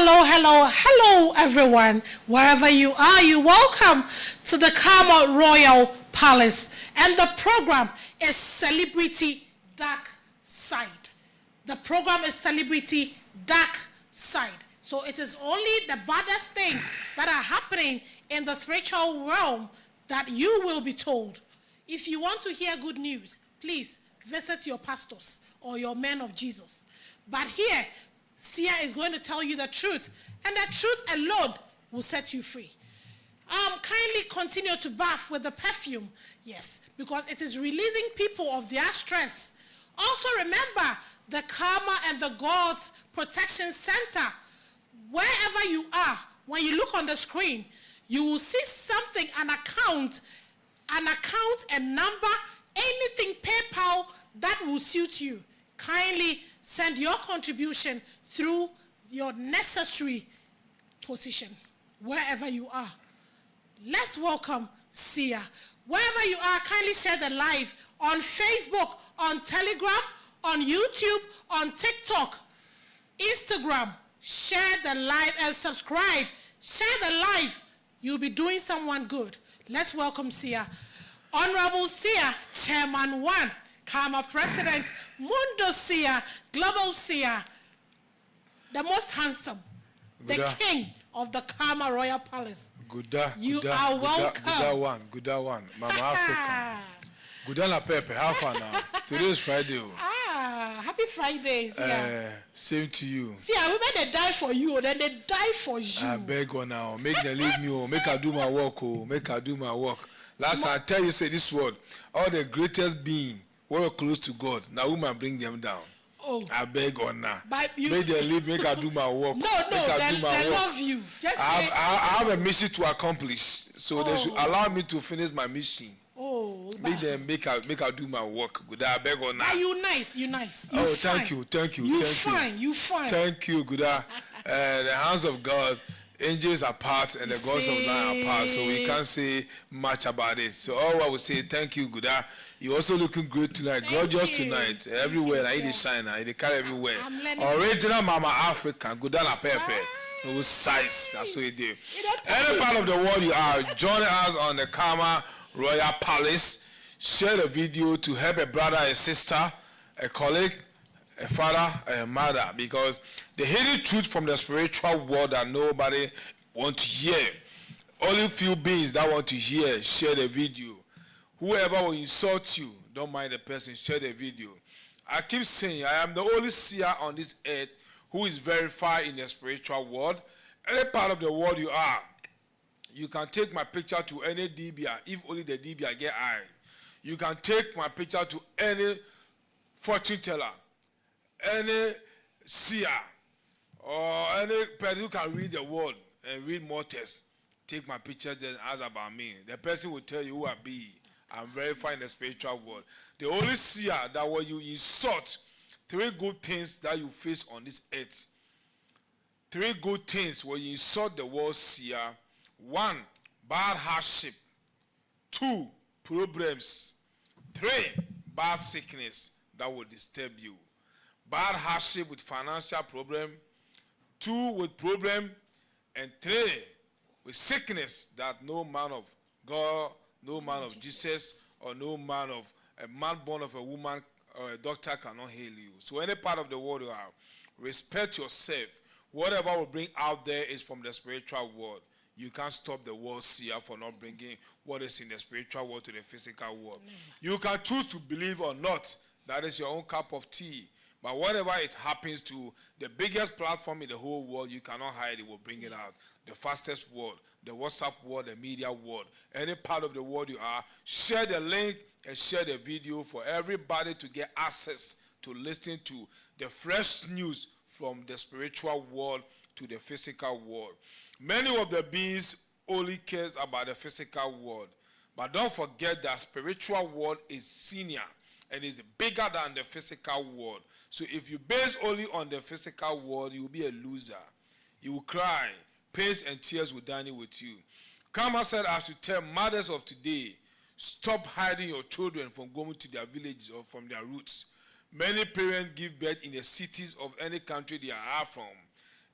Hello, everyone. Wherever you are, you're welcome to the Karma Royal Palace. And the program is Celebrity Dark Side. The program is Celebrity Dark Side. So it is only the baddest things that are happening in the spiritual realm that you will be told. If you want to hear good news, please visit your pastors or your men of Jesus. But here, Seer is going to tell you the truth, and the truth alone will set you free. Kindly continue to bath with the perfume, yes, because it is releasing people of their stress. Also remember the Karma and the God's Protection Center. Wherever you are, when you look on the screen, you will see something, an account, a number, anything PayPal that will suit you. Kindly send your contribution through your necessary position, wherever you are. Let's welcome Seer. Wherever you are, kindly share the live on Facebook, on Telegram, on YouTube, on TikTok, Instagram. Share the live and subscribe. Share the live. You'll be doing someone good. Let's welcome Seer. Honorable Seer, Chairman 1, Karma President, Mundo Seer, Global Seer, the most handsome, the king of the Karma Royal Palace. You are welcome. Good one. Mama Africa. Good na Pepe. How far now? Today is Friday. Happy Fridays. Yeah. Same to you. See, I will make they die for you, then they die for you. I beg on now. Make them leave me. Make her do my work. Make her do my work. Last time I tell you, say this word. All the greatest being were close to God. Now woman bring them down. Oh. I beg on now. Make them leave. Make her do my work. No, they love you. Just I have a mission to accomplish, so they should allow me to finish my mission. Oh, make her do my work. Good, I beg on now. You nice. You thank you. You fine. Thank you, good. The hands of God, angels are part, and the gods of man are part. So we can't say much about it. So all I will say, thank you, good. You're also looking great tonight, gorgeous tonight. Everywhere, I need shine. I carry everywhere. Original Mama African, good na pepe. No size. That's what you do. Any part of the world you are, join us on the Karma Royal Palace. Share the video to help a brother, a sister, a colleague, a father, a mother, because the hidden truth from the spiritual world that nobody wants to hear. Only few beings that want to hear, share the video. Whoever will insult you, don't mind the person, share the video. I keep saying, I am the only seer on this earth who is verified in the spiritual world. Any part of the world you are, you can take my picture to any Dibia, if only the Dibia get eye. You can take my picture to any fortune teller, any seer, or any person who can read the word and read more text. Take my picture then ask about me. The person will tell you who I be. I'm verified in the spiritual world. The only seer that when you insult, 3 good things that you face on this earth. 3 good things when you insult the word seer. 1, bad hardship. 2, problems. 3, bad sickness that will disturb you. Bad hardship with financial problem. 2, with problem. And 3, with sickness that no man of God, no man of Jesus, or no man of a man born of a woman or a doctor cannot heal you. So any part of the world you are, respect yourself. Whatever will bring out there is from the spiritual world. You can't stop the world seer for not bringing what is in the spiritual world to the physical world. You can choose to believe or not. That is your own cup of tea. But whatever it happens to, the biggest platform in the whole world, you cannot hide it, will bring it out. The fastest world, the WhatsApp world, the media world. Any part of the world you are, share the link and share the video for everybody to get access to listen to the fresh news from the spiritual world to the physical world. Many of the beings only cares about the physical world. But don't forget that spiritual world is senior and is bigger than the physical world. So if you base only on the physical world, you will be a loser. You will cry. Pains and tears will dine with you. Karma said, I should tell mothers of today, stop hiding your children from going to their villages or from their roots. Many parents give birth in the cities of any country they are from.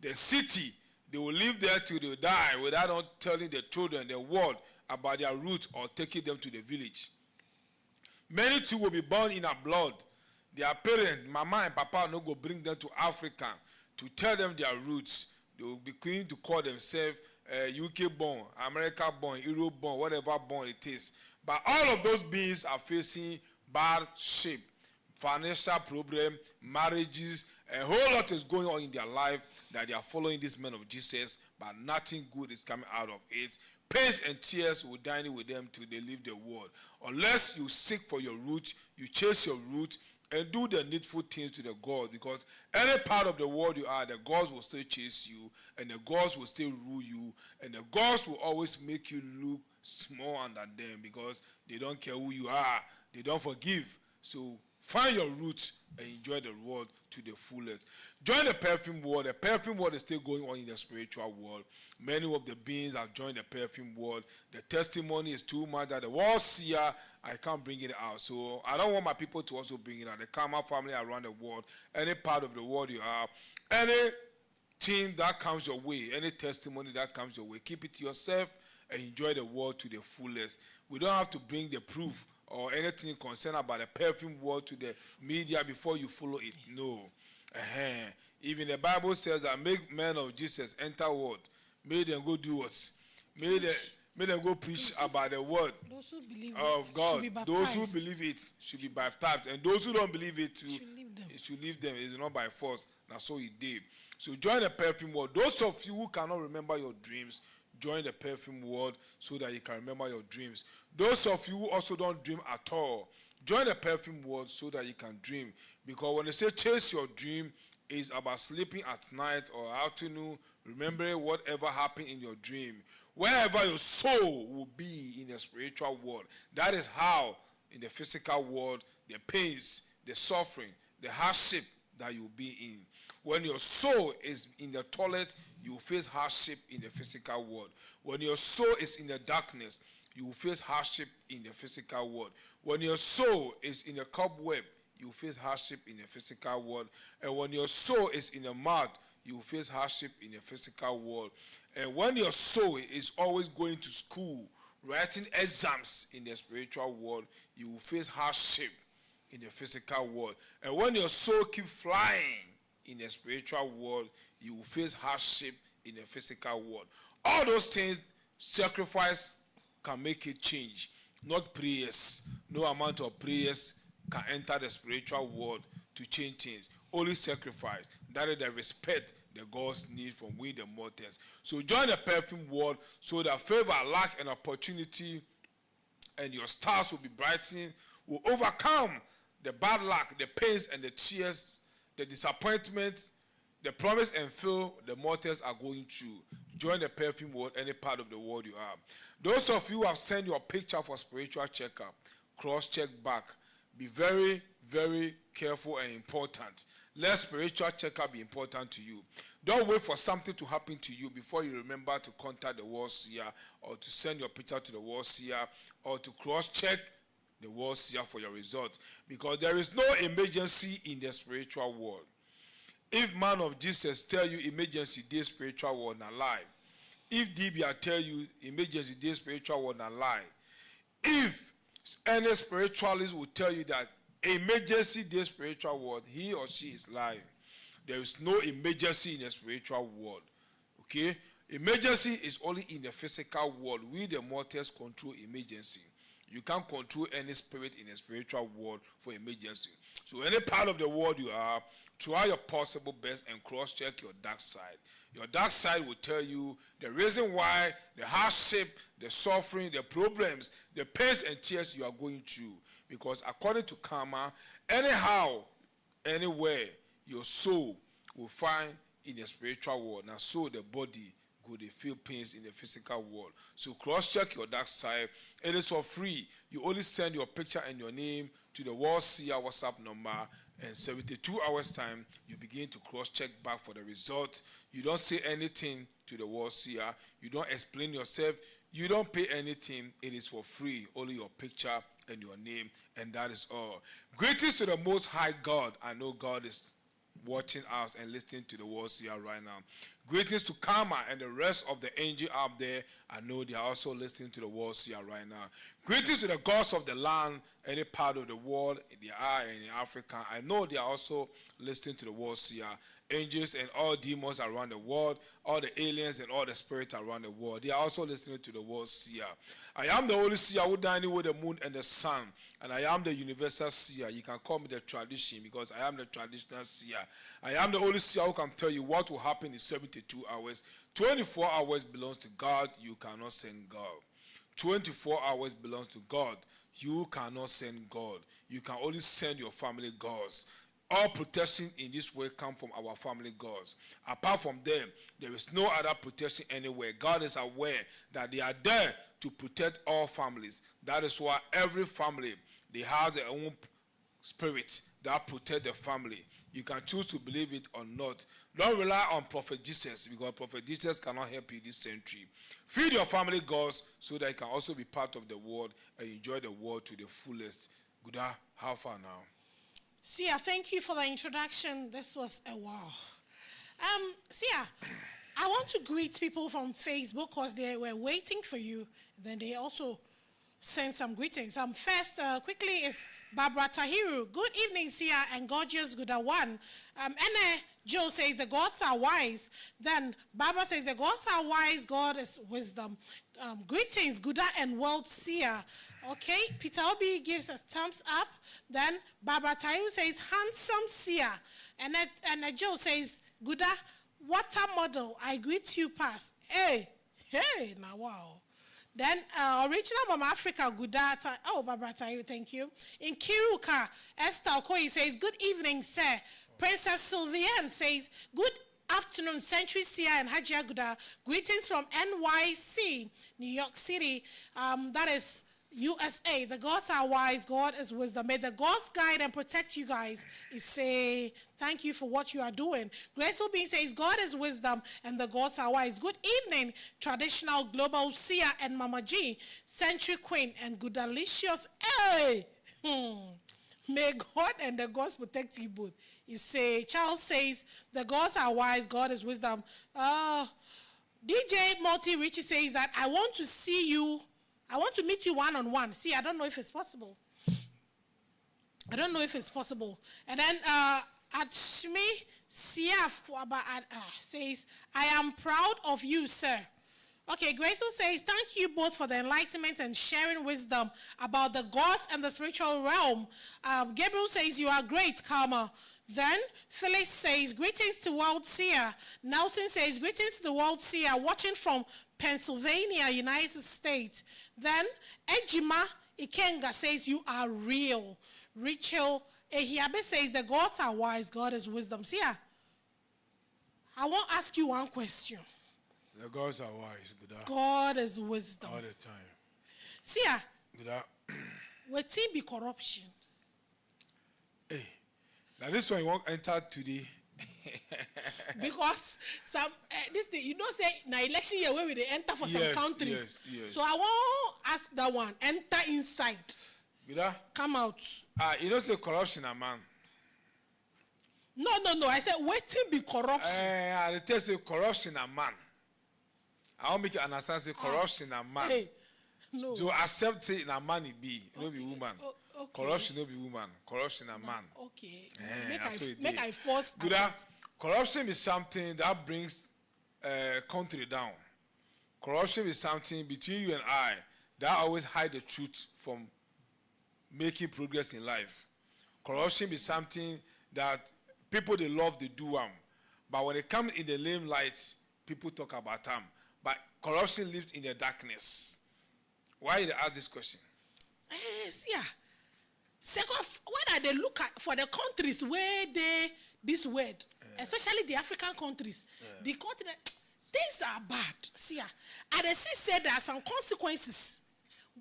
The city, they will live there till they die without not telling the children the word about their roots or taking them to the village. Many too will be born in our blood. Their parents, mama and papa, no go bring them to Africa to tell them their roots. They will be going to call themselves UK born, America born, Europe born, whatever born it is. But all of those beings are facing bad shape, financial problem, marriages, a whole lot is going on in their life that they are following this man of Jesus, but nothing good is coming out of it. Pains and tears will dine with them till they leave the world. Unless you seek for your root, you chase your root, and do the needful things to the God, because any part of the world you are, the gods will still chase you, and the gods will still rule you, and the gods will always make you look small under them, because they don't care who you are, they don't forgive. So find your roots and enjoy the world to the fullest. Join the perfume world. The perfume world is still going on in the spiritual world. Many of the beings have joined the perfume world. The testimony is too much that the world seer, I can't bring it out. So I don't want my people to also bring it out. The Karma family around the world, any part of the world you are, anything that comes your way, any testimony that comes your way, keep it to yourself and enjoy the world to the fullest. We don't have to bring the proof or anything concerned about the perfume world to the media before you follow it. Yes. No. Even the Bible says that make men of Jesus enter world. May them go do what? May them go preach about the word of God. Those who believe it should be baptized. And those who don't believe it too, it should leave them. It's not by force. That's so it did. So join the perfume world. Those of you who cannot remember your dreams, join the perfume world so that you can remember your dreams. Those of you who also don't dream at all, join the perfume world so that you can dream. Because when they say chase your dream, it's about sleeping at night or afternoon, remembering whatever happened in your dream. Wherever your soul will be in the spiritual world, that is how in the physical world, the pains, the suffering, the hardship that you'll be in. When your soul is in the toilet, you will face hardship in the physical world. When your soul is in the darkness, you will face hardship in the physical world. When your soul is in a cobweb, you will face hardship in the physical world. And when your soul is in the mud, you will face hardship in the physical world. And when your soul is always going to school, writing exams in the spiritual world, you will face hardship in the physical world. And when your soul keeps flying in the spiritual world, you will face hardship in the physical world. All those things, sacrifice can make it change. Not prayers. No amount of prayers can enter the spiritual world to change things. Only sacrifice. That is the respect the gods need from we the mortals. So join the perfume world so that favor, luck, and opportunity and your stars will be brightening, will overcome the bad luck, the pains and the tears, the disappointment, the promise and fail the mortals are going through. Join the perfume world, any part of the world you are. Those of you who have sent your picture for spiritual checkup, cross-check back. Be very, very careful and important. Let spiritual checkup be important to you. Don't wait for something to happen to you before you remember to contact the world seer or to send your picture to the world seer or to cross-check the world seer for your result. Because there is no emergency in the spiritual world. If man of Jesus tell you emergency day spiritual world, not lie. If Dibia tell you emergency day spiritual world, not lie. If any spiritualist will tell you that emergency day spiritual world, he or she is lying. There is no emergency in the spiritual world. Okay? Emergency is only in the physical world. We the mortals control emergency. You can't control any spirit in the spiritual world for emergency. So any part of the world you are, try your possible best and cross-check your dark side. Your dark side will tell you the reason why, the hardship, the suffering, the problems, the pains and tears you are going through. Because according to karma, anyhow, anywhere, your soul will find in the spiritual world. Now, so the body go, they feel pains in the physical world. So cross-check your dark side. It is for free. You only send your picture and your name to the World Seer WhatsApp number, and 72 hours time, you begin to cross-check back for the result. You don't say anything to the World Seer. You don't explain yourself. You don't pay anything. It is for free. Only your picture and your name, and that is all. Greetings to the Most High God. I know God is watching us and listening to the word Seer right now. Greetings to Karma and the rest of the angel out there. I know they are also listening to the word Seer right now. Greetings to the gods of the land, any part of the world they are in Africa. I know they are also listening to the word Seer. Angels and all demons around the world, all the aliens and all the spirits around the world, they are also listening to the word Seer. I am the Holy Seer who dining with the moon and the sun, and I am the universal Seer. You can call me the tradition because I am the traditional Seer. I am the Holy Seer who can tell you what will happen in 72 hours. 24 hours belongs to God. You cannot send God. 24 hours belongs to God. You cannot send God. You can only send your family gods. All protection in this way come from our family gods. Apart from them, there is no other protection anywhere. God is aware that they are there to protect all families. That is why every family, they have their own spirit that protect the family. You can choose to believe it or not. Don't rely on Prophet Jesus because Prophet Jesus cannot help you this century. Feed your family gods so that you can also be part of the world and enjoy the world to the fullest. Good, how far now? Seer, thank you for the introduction. This was a wow. Seer, I want to greet people from Facebook because they were waiting for you. Then they also sent some greetings. First, quickly, is Barbara Tahiru. Good evening, Seer, and gorgeous Guda one. Anna Joe says the gods are wise. Then Barbara says the gods are wise, God is wisdom. Greetings, Guda and world Seer. Okay, Peter Obi gives a thumbs up. Then Barbara Tahiru says handsome Seer. And Joe says, Guda, water model, I greet you past. Hey, now wow. Then original Mama Africa Gudata. Oh, Barbara Tayo, thank you. In Kiruka, Esther Okoye says, good evening, sir. Princess Sylviane says, good afternoon, Century Seer and Hajia Guda. Greetings from NYC, New York City. That is USA. The gods are wise, God is wisdom. May the gods guide and protect you guys. He say, thank you for what you are doing. Graceful Being says, God is wisdom and the gods are wise. Good evening, traditional global Seer and Mama G, Century Queen and Goodalicious. Hey! May God and the gods protect you both. He say, Charles says, the gods are wise, God is wisdom. DJ Multi Richie says that I want to see you. I want to meet you one-on-one. See, I don't know if it's possible. I don't know if it's possible. And then Achmi Siaf says, I am proud of you, sir. Okay, Grayson says, thank you both for the enlightenment and sharing wisdom about the gods and the spiritual realm. Gabriel says, you are great, Karma. Then Phyllis says, greetings to World Seer. Nelson says, greetings to the World Seer, watching from Pennsylvania, United States. Then Ejima Ikenga says, you are real. Rachel Ehiabe says, the gods are wise, God is wisdom. Seer, I want to ask you one question. The gods are wise, Guda. God is wisdom. All the time. Seer, Guda. will it be corruption? Hey, now this one you won't enter today. Because some this thing, you don't say now election year where they enter for some countries. Yes. So I want to ask that one. Enter inside. Guda. Come out. You don't say corruption, man. No. I said waiting be corruption. I tell you corruption, man. I want make you understand say corruption, man. Hey, no. To accept it, a man it be, no be woman. Okay. Corruption no be woman. Corruption a man. Okay. Make I force. Corruption is something that brings country down. Corruption is something between you and I that always hide the truth from making progress in life. Corruption is something that people they love they do but when it comes in the limelight, people talk about them. But corruption lives in the darkness. Why did I ask this question? Yeah. Second, when they look at for the countries where this word, especially the African countries, the continent, things are bad. See, and they say there are some consequences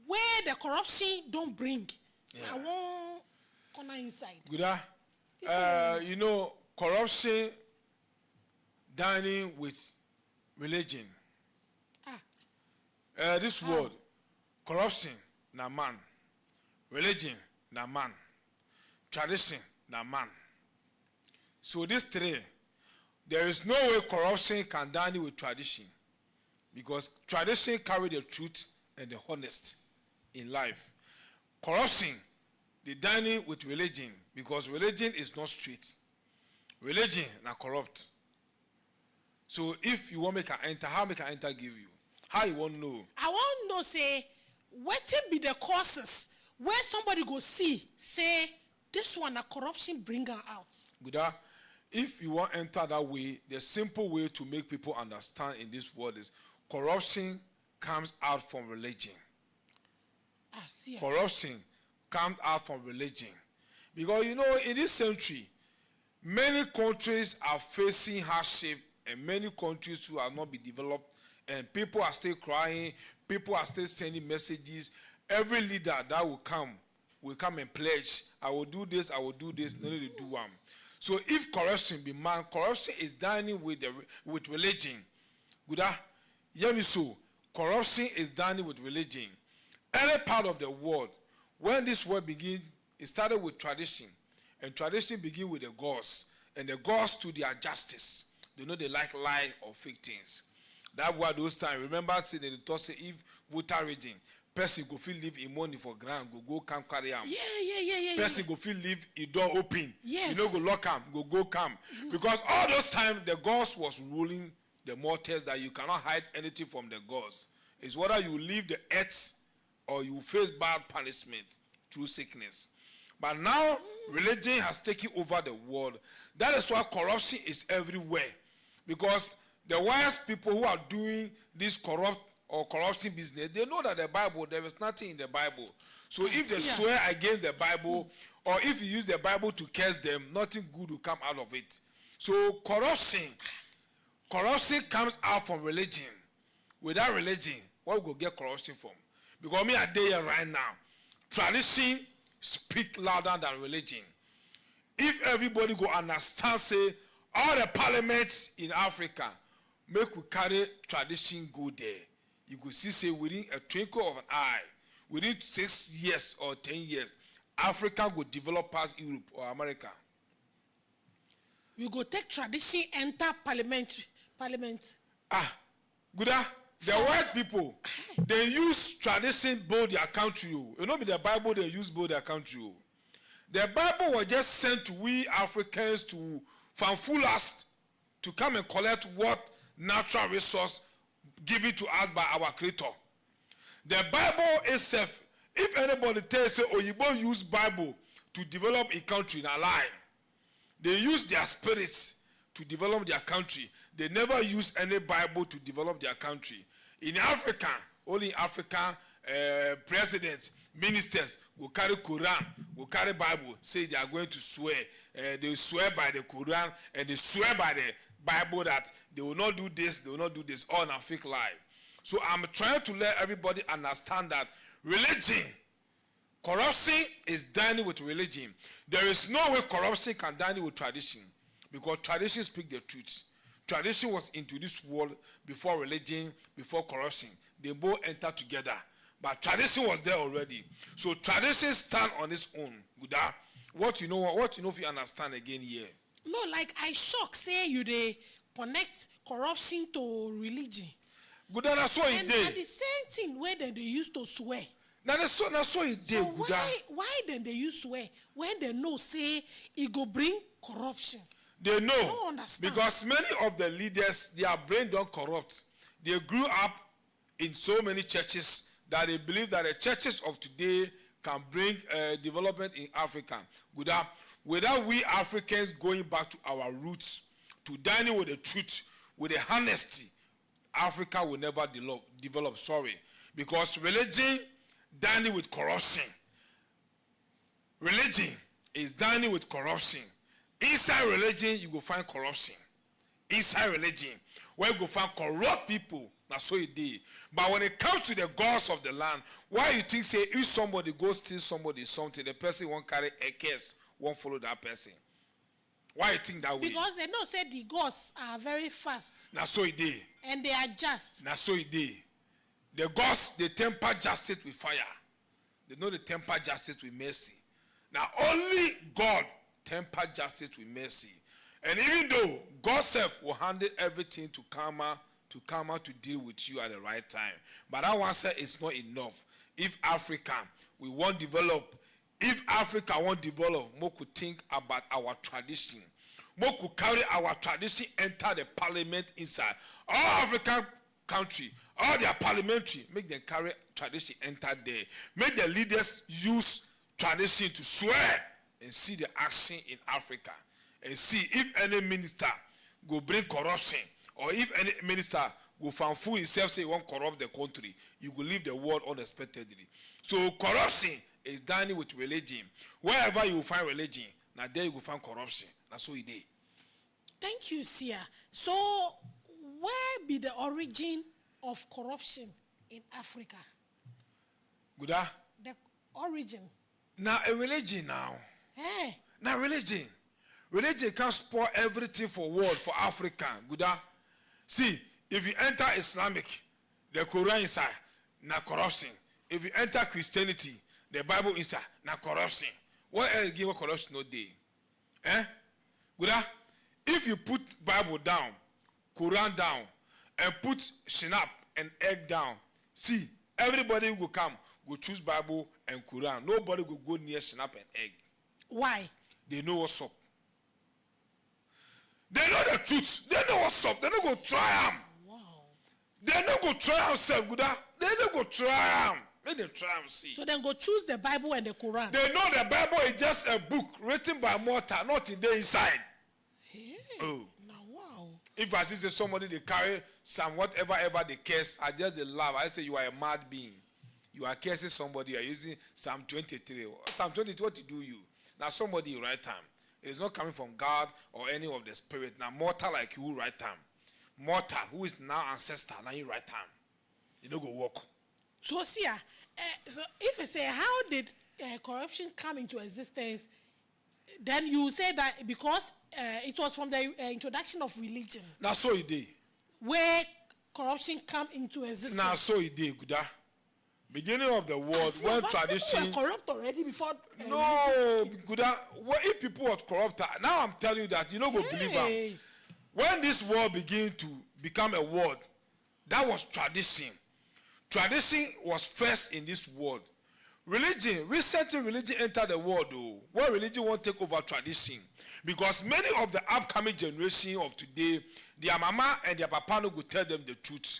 where the corruption don't bring. I want corner inside. Good. Corruption dining with religion. This word, corruption, na man. Religion, na man. Tradition, na man. So these three, there is no way corruption can dine with tradition, because tradition carry the truth and the honest in life. Corruption, they dine with religion, because religion is not straight. Religion na corrupt. So if you want make an enter, how make an enter give you? How you want know? I want know say what be the causes where somebody go see say this one a corruption bring her out. Good. If you want enter that way, the simple way to make people understand in this world is corruption comes out from religion. See. Corruption comes out from religion. Because you know, in this century, many countries are facing hardship, and many countries who have not been developed, and people are still crying, people are still sending messages. Every leader that will come and pledge, I will do this, I will do this, no need to do one. So if corruption be man, corruption is dining with religion. Good. Hear me so. Corruption is dining with religion. Any part of the world, when this world begin, it started with tradition, and tradition begin with the gods, and the gods to their justice. They know they like lie or fake things. That was those times. Remember, say the talk say if voter reading, person go feel leave in money for ground, go come carry am. Yeah. Person go feel leave a door open. Yes. You know, go lock am, go come. Because all those times the gods was ruling the mortals, that you cannot hide anything from the gods. It's whether you leave the earth or you face bad punishment through sickness. But now religion has taken over the world. That is why corruption is everywhere. Because the wise people who are doing this corrupt or corruption business, they know that the Bible, there is nothing in the Bible. So if they swear against the Bible, or if you use the Bible to curse them, nothing good will come out of it. So corruption comes out from religion. Without religion, what will get corruption from? Because me, I tell you right now, tradition speak louder than religion. If everybody go understand, say, all the parliaments in Africa, make we carry tradition go there. You could see, say, within a twinkle of an eye, within 6 years or 10 years, Africa will develop past Europe or America. We go take tradition enter parliament. Good. The white people, they use tradition build their country. You know, with the Bible, they use build their country. The Bible was just sent to we Africans to fanfool us to come and collect what natural resource given to us by our Creator. The Bible itself, if anybody tells you, Oyibo use Bible to develop a country, in a lie. They use their spirits to develop their country. They never use any Bible to develop their country. In Africa, only African presidents, ministers will carry Quran, will carry Bible, say they are going to swear. They swear by the Quran and they swear by the Bible that they will not do this, they will not do this, all a fake lie. So I'm trying to let everybody understand that religion, corruption is dining with religion. There is no way corruption can dine with tradition, because tradition speaks the truth. Tradition was into this world before religion, before corruption. They both enter together. But tradition was there already. So tradition stand on its own. Good. What you know if you understand again here? No, like I shock say you they connect corruption to religion. Good. That's what it did. And the same thing where then they used to swear. Now that's what it did. So why then they use swear when they know say it go bring corruption? They know. I don't understand. Because many of the leaders, their brain don't corrupt. They grew up in so many churches that they believe that the churches of today can bring development in Africa. Without we Africans going back to our roots, to dining with the truth, with the honesty, Africa will never develop. Sorry. Because religion dining with corruption. Religion is dining with corruption. Inside religion, you go find corruption. Inside religion, where you go find corrupt people, that's so it did. But when it comes to the gods of the land, why you think say if somebody goes steal somebody something, the person won't carry a case, won't follow that person? Why you think that way? Because they know say the gods are very fast. That's so it did. And they are just. That's so it did. The gods, they temper justice with fire. They know they temper justice with mercy. Now only God temper justice with mercy. And even though God self will handle everything to come out to deal with you at the right time. But that one said it's not enough. If Africa, we won't develop. If Africa won't develop, more could think about our tradition. More could carry our tradition, enter the parliament inside. All African country, all their parliamentary, make them carry tradition, enter there. Make the leaders use tradition to swear and see the action in Africa. And see if any minister go bring corruption, or if any minister go find fool himself say he won't corrupt the country, you will leave the world unexpectedly. So corruption is done with religion. Wherever you find religion, now there you will find corruption. That's so it is. Thank you, Seer. So where be the origin of corruption in Africa? Good. The origin. Now a religion now. Hey. Now religion. Religion can spoil everything for world, for Africa. Good. See, if you enter Islamic, the Quran inside, na corruption. If you enter Christianity, the Bible inside, na corruption. What else give a corruption no day? Good. If you put Bible down, Quran down, and put shinap and egg down, see, everybody will come, will choose Bible and Quran. Nobody will go near shinap and egg. Why? They know what's up. They know the truth. They know what's up. They don't go try them. Wow. They don't go try themselves. They don't go try them. Make them try and see. So then go choose the Bible and the Quran. They know the Bible is just a book written by mortal, not in the inside. Hey. Oh. Now, wow. If I see somebody they carry some whatever they curse, I just they laugh. I say you are a mad being. You are cursing somebody. You are using Psalm 23. Psalm 23, what to do you? Now somebody right time. It is not coming from God or any of the spirit. Now mortal like you right time. Mortal who is now ancestor, now you right time. You don't go walk. So Seer, so if I say how did corruption come into existence, then you say that because it was from the introduction of religion. Now so it did. Where corruption come into existence. Now so it did, Guda. Beginning of the world, when tradition. People were corrupt already before. No, Guda. If people were corrupt, now I'm telling you that you don't go believe them. When this world began to become a world, that was tradition. Tradition was first in this world. Religion, recently religion entered the world though. Where religion won't take over tradition. Because many of the upcoming generation of today, their mama and their papa no go tell them the truth.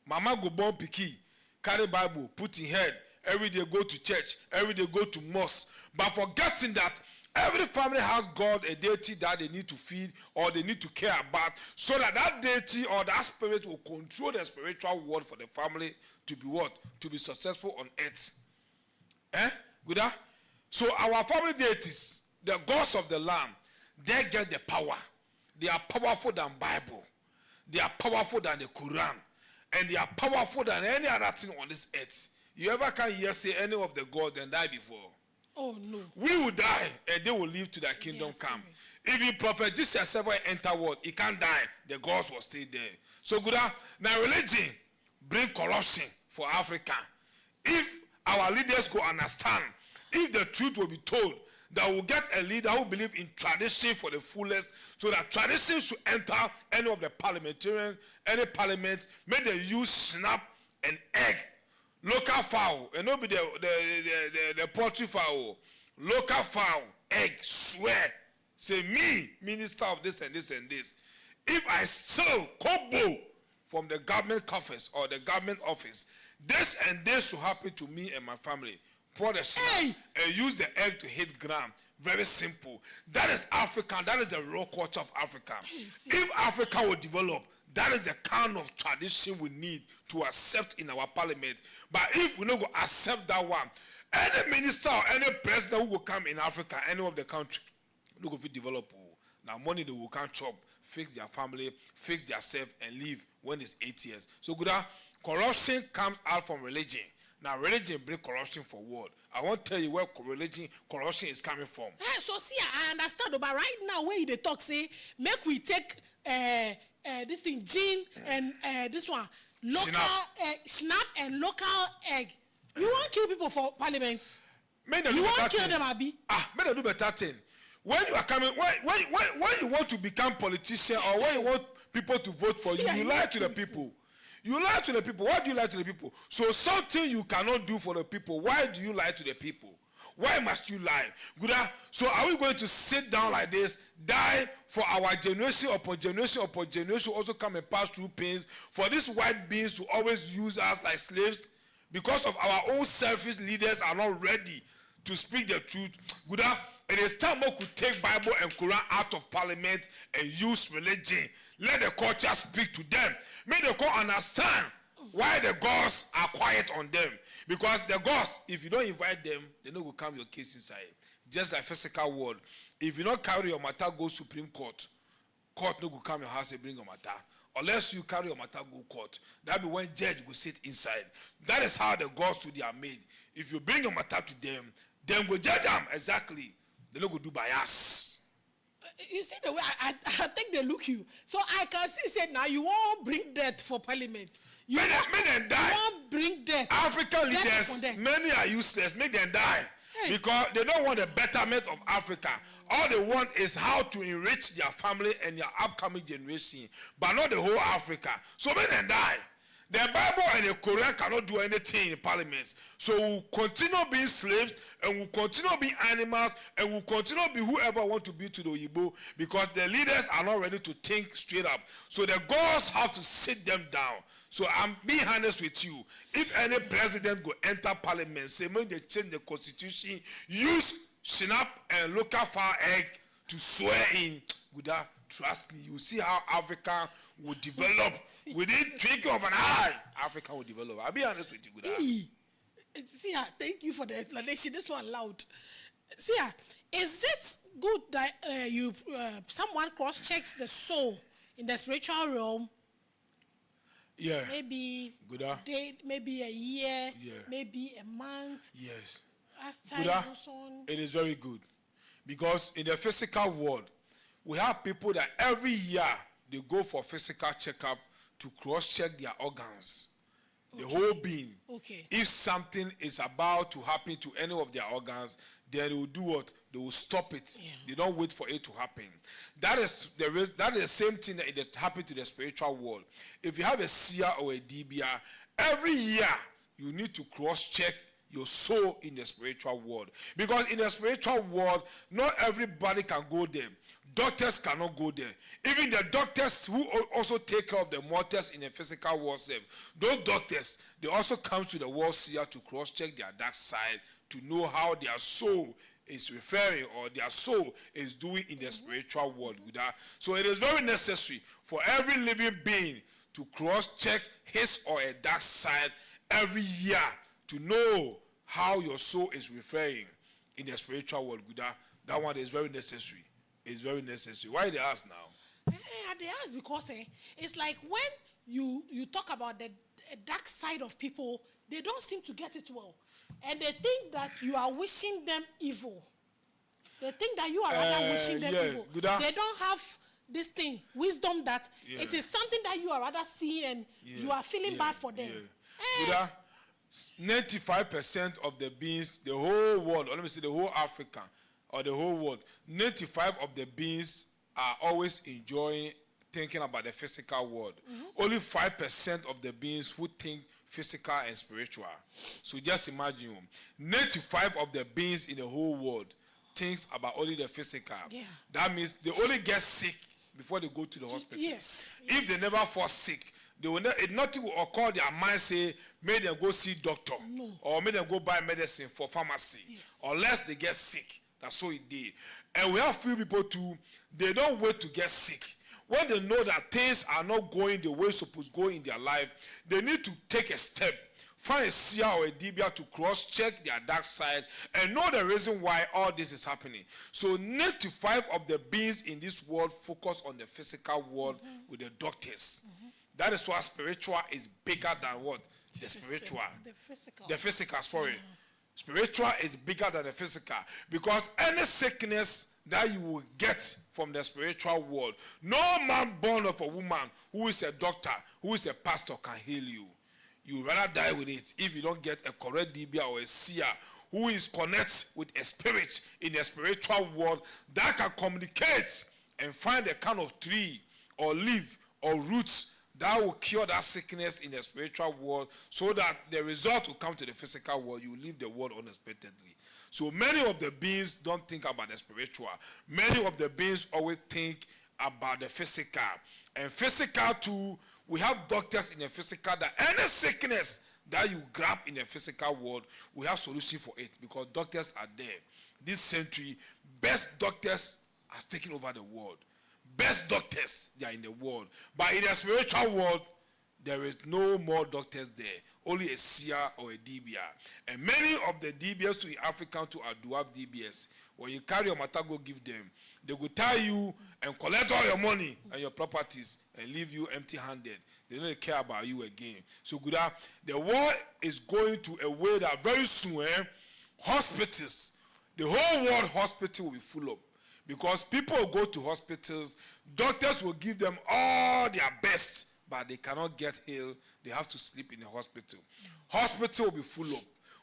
Mama go born picky, carry Bible, put in head, every day go to church, every day go to mosque. But forgetting that every family has God, a deity that they need to feed or they need to care about, so that that deity or that spirit will control the spiritual world for the family to be what? To be successful on earth. Good. So our family deities, the gods of the land, they get the power. They are powerful than Bible. They are powerful than the Quran. And they are powerful than any other thing on this earth. You ever can hear say any of the gods then die before? Oh no. We will die and they will live to their kingdom come. If you prophet Jesus ever enter world, he can't die. The gods will stay there. So good. Now religion bring corruption for Africa. If our leaders go understand, if the truth will be told, that we'll get a leader who believes in tradition for the fullest, so that tradition should enter any of the parliamentarian, any parliament, may they use snap and egg, local fowl, and not be the poultry fowl, local fowl, egg, swear, say me, minister of this and this and this. If I steal kobo from the government coffers or the government office, this and this should happen to me and my family. Pour the snap and use the egg to hit ground. Very simple. That is African. That is the raw culture of Africa. If Africa will develop, that is the kind of tradition we need to accept in our parliament. But if we don't go accept that one, any minister or any president who will come in Africa, any of the country, look if we develop. Now money they will come chop, fix their family, fix their self, and leave when it's 8 years. So good. Corruption comes out from religion. Now religion bring corruption for world. I won't tell you where corruption is coming from. So see, I understand, but right now when they talk, say, make we take this thing, gin and this one, local snap and local egg. You want to kill people for parliament? You want to kill them, Abi? May they do better thing. When you are coming, when you want to become politician or when you want people to vote for you, you lie to the people. You lie to the people. Why do you lie to the people? So something you cannot do for the people, why do you lie to the people? Why must you lie? Good. So are we going to sit down like this, die for our generation upon generation upon generation, also come and pass through pains for these white beings to always use us like slaves because of our own selfish leaders are not ready to speak the truth? Good. It is time we could take Bible and Quran out of parliament and use religion. Let the culture speak to them. Make the court understand why the gods are quiet on them. Because the gods, if you don't invite them, they don't go come your case inside. Just like physical world. If you don't carry your matter, go Supreme Court. Court no go come your house and bring your matter. Unless you carry your matter, go court. That be when judge will sit inside. That is how the gods today are made. If you bring your matter to them go judge them exactly. They don't go do bias. You see the way I think they look you. So I can see say now you won't bring death for parliament. Make them die. You won't bring death. African leaders, many are useless. Make them die. Hey. Because they don't want the betterment of Africa. All they want is how to enrich their family and their upcoming generation, but not the whole Africa. So make them die. The Bible and the Quran cannot do anything in parliaments. So we'll continue being slaves and we'll continue being animals and we'll continue be whoever want to be to the Oyibo because the leaders are not ready to think straight up. So the gods have to sit them down. So I'm being honest with you. If any president go enter parliament, say when they change the constitution, use shinap and local fire egg to swear in, Buddha, trust me, you see how Africa will develop within twinkle of an eye. Africa will develop. I'll be honest with you, Buddha. See, thank you for the explanation. This one loud. See, is it good that someone cross checks the soul in the spiritual realm? Yeah. Maybe good. Maybe a year. Yeah. Maybe a month. Yes. As time goes on. It is very good, because in the physical world, we have people that every year they go for physical checkup to cross-check their organs. The whole being. Okay. If something is about to happen to any of their organs, then they will do what? They will stop it. Yeah. They don't wait for it to happen. That is the same thing that happened to the spiritual world. If you have a seer or a dibia, every year you need to cross-check your soul in the spiritual world. Because in the spiritual world, not everybody can go there. Doctors cannot go there. Even the doctors who also take care of the mortals in the physical world, those doctors, they also come to the world seer to cross-check their dark side to know how their soul is referring or their soul is doing in the spiritual world. So it is very necessary for every living being to cross-check his or a dark side every year to know how your soul is referring in the spiritual world. That one is very necessary. It's very necessary. Why they ask now? They ask because it's like when you talk about the dark side of people, they don't seem to get it well. And they think that you are wishing them evil. They think that you are rather wishing them evil. They don't have this thing, wisdom that it is something that you are rather seeing and you are feeling bad for them. 95% of the beings, the whole world, or let me say the whole Africa, or the whole world, 95 of the beings are always enjoying thinking about the physical world. Only 5% of the beings who think physical and spiritual. So just imagine, 95 of the beings in the whole world thinks about only the physical. Yeah. That means they only get sick before they go to the hospital. Yes. If they never fall sick, they will nothing will occur their mind say, make them go see doctor. No. Or make them go buy medicine for pharmacy. Yes. Unless they get sick. That's so it did. And we have few people too, they don't wait to get sick. When they know that things are not going the way it's supposed to go in their life, they need to take a step. Find a seer or a dibia to cross-check their dark side and know the reason why all this is happening. So 95 of the beings in this world focus on the physical world with the doctors. That is why spiritual is bigger than what? The spiritual. The physical. The physical, sorry. Spiritual is bigger than the physical, because any sickness that you will get from the spiritual world, no man born of a woman who is a doctor, who is a pastor can heal you. You rather die with it if you don't get a correct dibia or a seer who is connected with a spirit in a spiritual world that can communicate and find a kind of tree or leaf or roots that will cure that sickness in the spiritual world, so that the result will come to the physical world. You leave the world unexpectedly. So many of the beings don't think about the spiritual. Many of the beings always think about the physical. And physical too, we have doctors in the physical that any sickness that you grab in the physical world, we have solution for it, because doctors are there. This century, best doctors are taking over the world. Best doctors, they are in the world. But in the spiritual world, there is no more doctors there. Only a seer or a DBS. And many of the DBS in Africa too are dwarf DBS. When you carry your matter, go give them. They will tie you and collect all your money and your properties and leave you empty-handed. They don't care about you again. So good. The world is going to a way that very soon, hospitals, the whole world hospital will be full up. Because people will go to hospitals, doctors will give them all their best, but they cannot get healed. They have to sleep in the hospital. Hospital will be full up.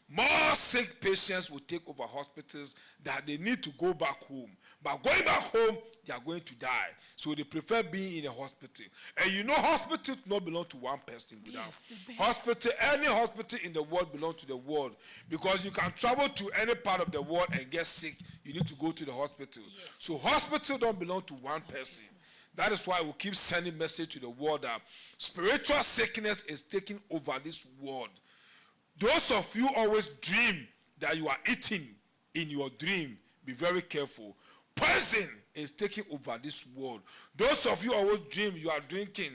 More sick patients will take over hospitals that they need to go back home. But going back home, they are going to die. So they prefer being in a hospital. And you know, hospitals do not belong to one person. Yes, hospital, any hospital in the world belongs to the world. Because you can travel to any part of the world and get sick. You need to go to the hospital. Yes. So hospital don't belong to one person. That is why we keep sending message to the world that spiritual sickness is taking over this world. Those of you always dream that you are eating in your dream, be very careful. Poison is taking over this world. Those of you always dream you are drinking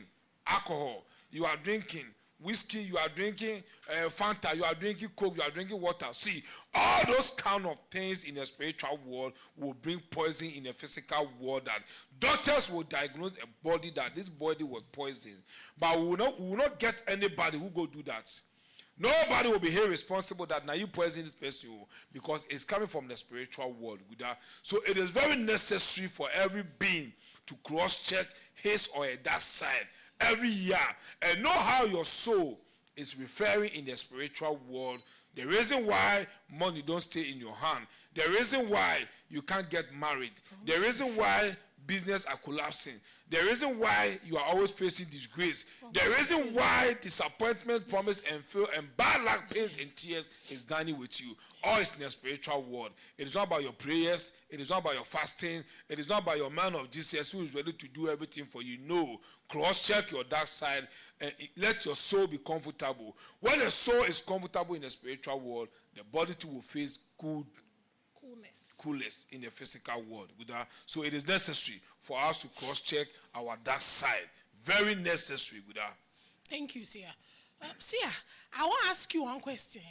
alcohol, you are drinking whiskey, you are drinking Fanta, you are drinking Coke, you are drinking water. See, all those kind of things in the spiritual world will bring poison in the physical world, that doctors will diagnose a body that this body was poisoned. But we will not get anybody who go do that. Nobody will be here responsible that now you poison this person, because it's coming from the spiritual world. So it is very necessary for every being to cross-check his or her dark side every year and know how your soul is referring in the spiritual world. The reason why money don't stay in your hand, the reason why you can't get married, the reason why business are collapsing, the reason why you are always facing disgrace, the reason why disappointment, promise and fail and bad luck, pains and tears is dining with you. All is in the spiritual world. It is not about your prayers, it is not about your fasting, it is not about your man of Jesus who is ready to do everything for you. No, cross-check your dark side and let your soul be comfortable. When the soul is comfortable in the spiritual world, the body too will face coolness in the physical world. So it is necessary for us to cross-check our dark side. Very necessary. Thank you, Seer. Seer, I want to ask you one question.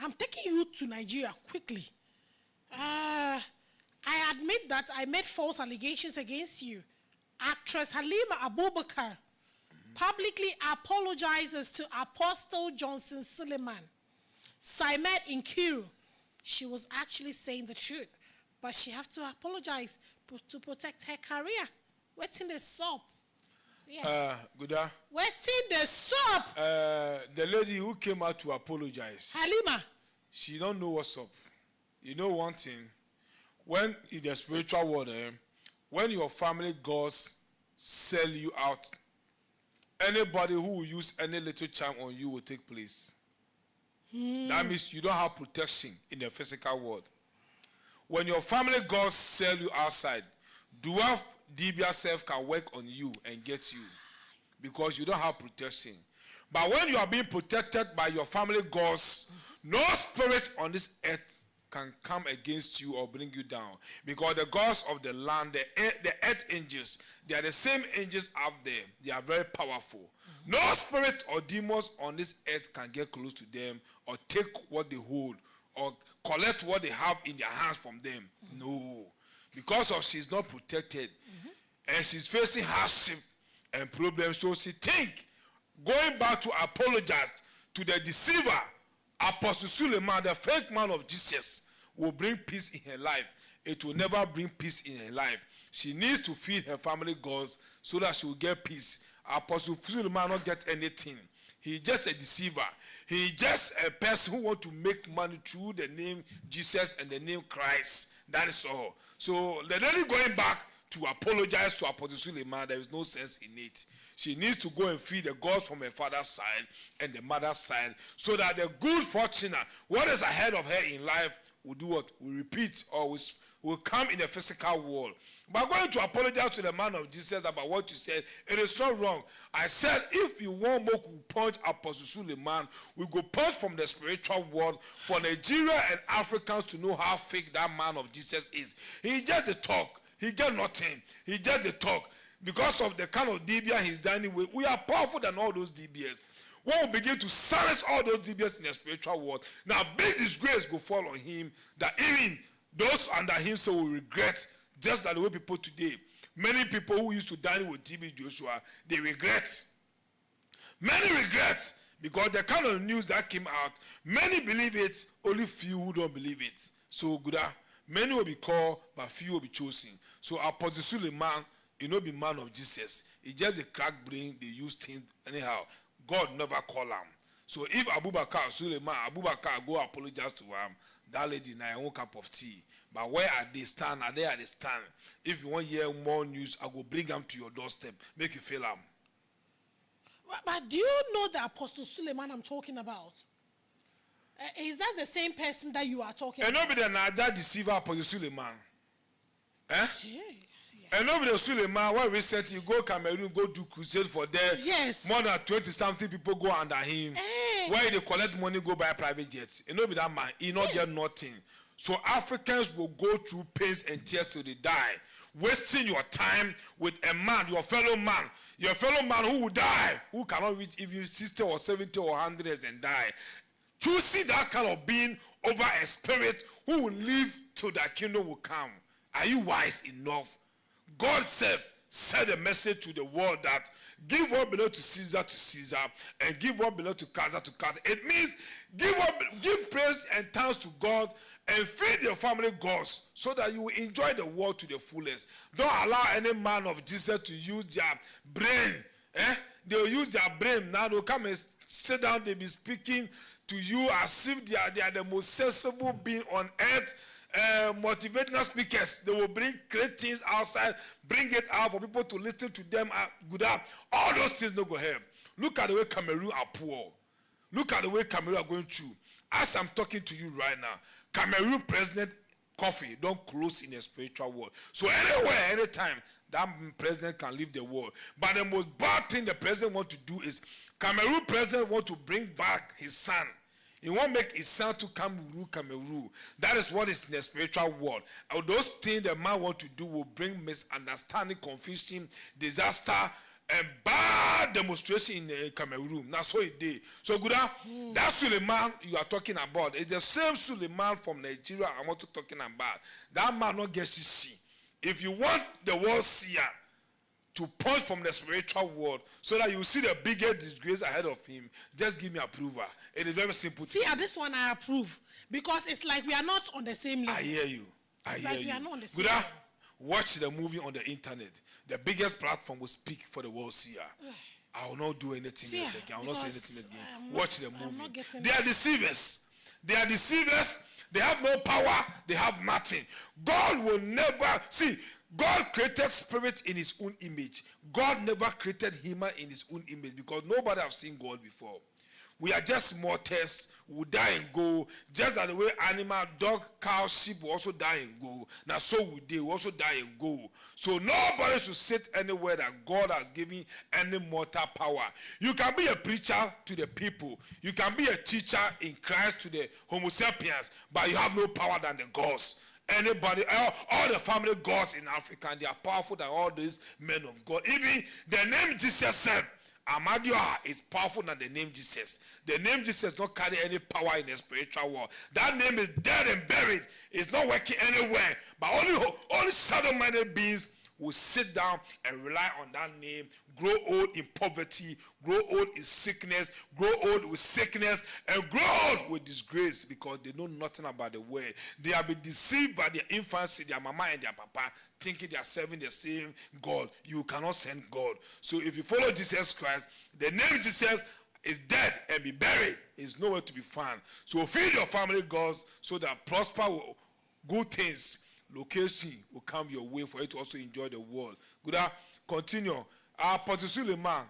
I'm taking you to Nigeria quickly. I admit that I made false allegations against you. Actress Halima Abubakar publicly apologizes to Apostle Johnson Suleiman. Saimet Nkiru, she was actually saying the truth, but she have to apologize to protect her career. What's in the soap? What's in the soap? The lady who came out to apologize, Halima, she don't know what's up. You know one thing, when in the spiritual world, when your family gods sell you out, anybody who will use any little charm on you will take place. That means you don't have protection in the physical world. When your family gods sell you outside, dwarf DBS self can work on you and get you, because you don't have protection. But when you are being protected by your family gods, no spirit on this earth can come against you or bring you down, because the gods of the land, the earth angels, they are the same angels up there. They are very powerful. No spirit or demons on this earth can get close to them or take what they hold or collect what they have in their hands from them. No, because of she's not protected and she's facing hardship and problems. So she think going back to apologize to the deceiver, Apostle Suleiman, the fake man of Jesus, will bring peace in her life. It will never bring peace in her life. She needs to feed her family gods so that she will get peace. Apostle Suleiman not get anything. He's just a deceiver. He's just a person who wants to make money through the name Jesus and the name Christ. That is all. So the lady going back to apologize to Apostle Suleiman, there is no sense in it. She needs to go and feed the gods from her father's side and the mother's side, so that the good fortune, what is ahead of her in life, will do what? Will repeat, or will come in the physical world. But I'm going to apologize to the man of Jesus about what you said. It is not wrong. I said, if you want more punch Apostle Suleiman, we go punch from the spiritual world for Nigeria and Africans to know how fake that man of Jesus is. He just the talk. He get nothing. He just the talk. Because of the kind of DBS he's dining with, we are powerful than all those DBS. When we begin to silence all those DBS in the spiritual world, now big disgrace will fall on him, that even those under him so will regret, just like the way people today, many people who used to dine with TB Joshua, they regret. Many regret, because the kind of news that came out, many believe it, only few who don't believe it. So good, many will be called, but few will be chosen. So Apostle Suleiman, he no be man of Jesus. He just a crack brain, they use things anyhow. God never call him. So if Abubakar Suleiman, Abubakar go apologize to him, that lady na one cup of tea. But where are they stand? Are they at the stand? If you want to hear more news, I will bring them to your doorstep. Make you feel them. But do you know the Apostle Suleiman I'm talking about? Is that the same person that you are talking about? And nobody Naja deceiver Apostle Suleiman. Eh? Yes. And nobody Suleiman, where recently you go Cameroon, go do crusade for them. Yes. More than 20-something people go under him. Where they collect money, go buy private jets. And nobody that man, he not get nothing. So Africans will go through pains and tears till they die, wasting your time with a man, your fellow man who will die, who cannot reach even 60 or 70 or 100 and die. Choosing that kind of being over a spirit who will live till that kingdom will come. Are you wise enough? God said a message to the world that give what belongs to Caesar, and give what belongs to Caesar. It means give praise and thanks to God and feed your family gods so that you will enjoy the world to the fullest. Don't allow any man of Jesus to use their brain. They will use their brain. Now they'll come and sit down, they'll be speaking to you as if they are the most sensible being on earth. Motivational speakers, they will bring great things outside, bring it out for people to listen to them. Good up. All those things don't go help. Look at the way Cameroon are poor. Look at the way Cameroon are going through. As I'm talking to you right now, Cameroon president coffee don't close in the spiritual world. So anywhere, anytime, that president can leave the world. But the most bad thing the president want to do is, Cameroon president want to bring back his son. He won't make his son to come rule Cameroon. That is what is in the spiritual world. And those things the man want to do will bring misunderstanding, confusion, disaster, and bad demonstration in Cameroon. That's what it did. So good. That Suleiman you are talking about is the same Suleiman from Nigeria I'm also talking about. That man not get CC. If you want the world seer to point from the spiritual world so that you see the biggest disgrace ahead of him, just give me approval. It is very simple. See, at this one I approve, because it's like we are not on the same level. I hear you. It's like we are not on the same level. Watch the movie on the internet. The biggest platform will speak for the world seer. I will not do anything else again. I will not say anything again. Watch the movie. They are deceivers. They are deceivers. They have no power. They have nothing. God will never see. God created spirit in his own image. God never created human in his own image, because nobody have seen God before. We are just mortals. We die and go. Just like the way animal, dog, cow, sheep will also die and go. Now so we do. We also die and go. So nobody should sit anywhere that God has given any mortal power. You can be a preacher to the people. You can be a teacher in Christ to the Homo sapiens, but you have no power than the gods. Anybody, all the family gods in Africa, they are powerful than all these men of God. Even the name Jesus said, Amadioha is powerful than the name Jesus. The name Jesus does not carry any power in the spiritual world. That name is dead and buried. It's not working anywhere. But only shadow-minded beings will sit down and rely on that name, grow old in poverty, grow old in sickness, grow old with sickness, and grow old with disgrace, because they know nothing about the word. They have been deceived by their infancy, their mama and their papa, thinking they are serving the same God. You cannot send God. So if you follow Jesus Christ, the name Jesus is dead and be buried. Is nowhere to be found. So feed your family gods so that prosper good things, location will come your way for you to also enjoy the world. Good. Continue. Apostle Suleiman,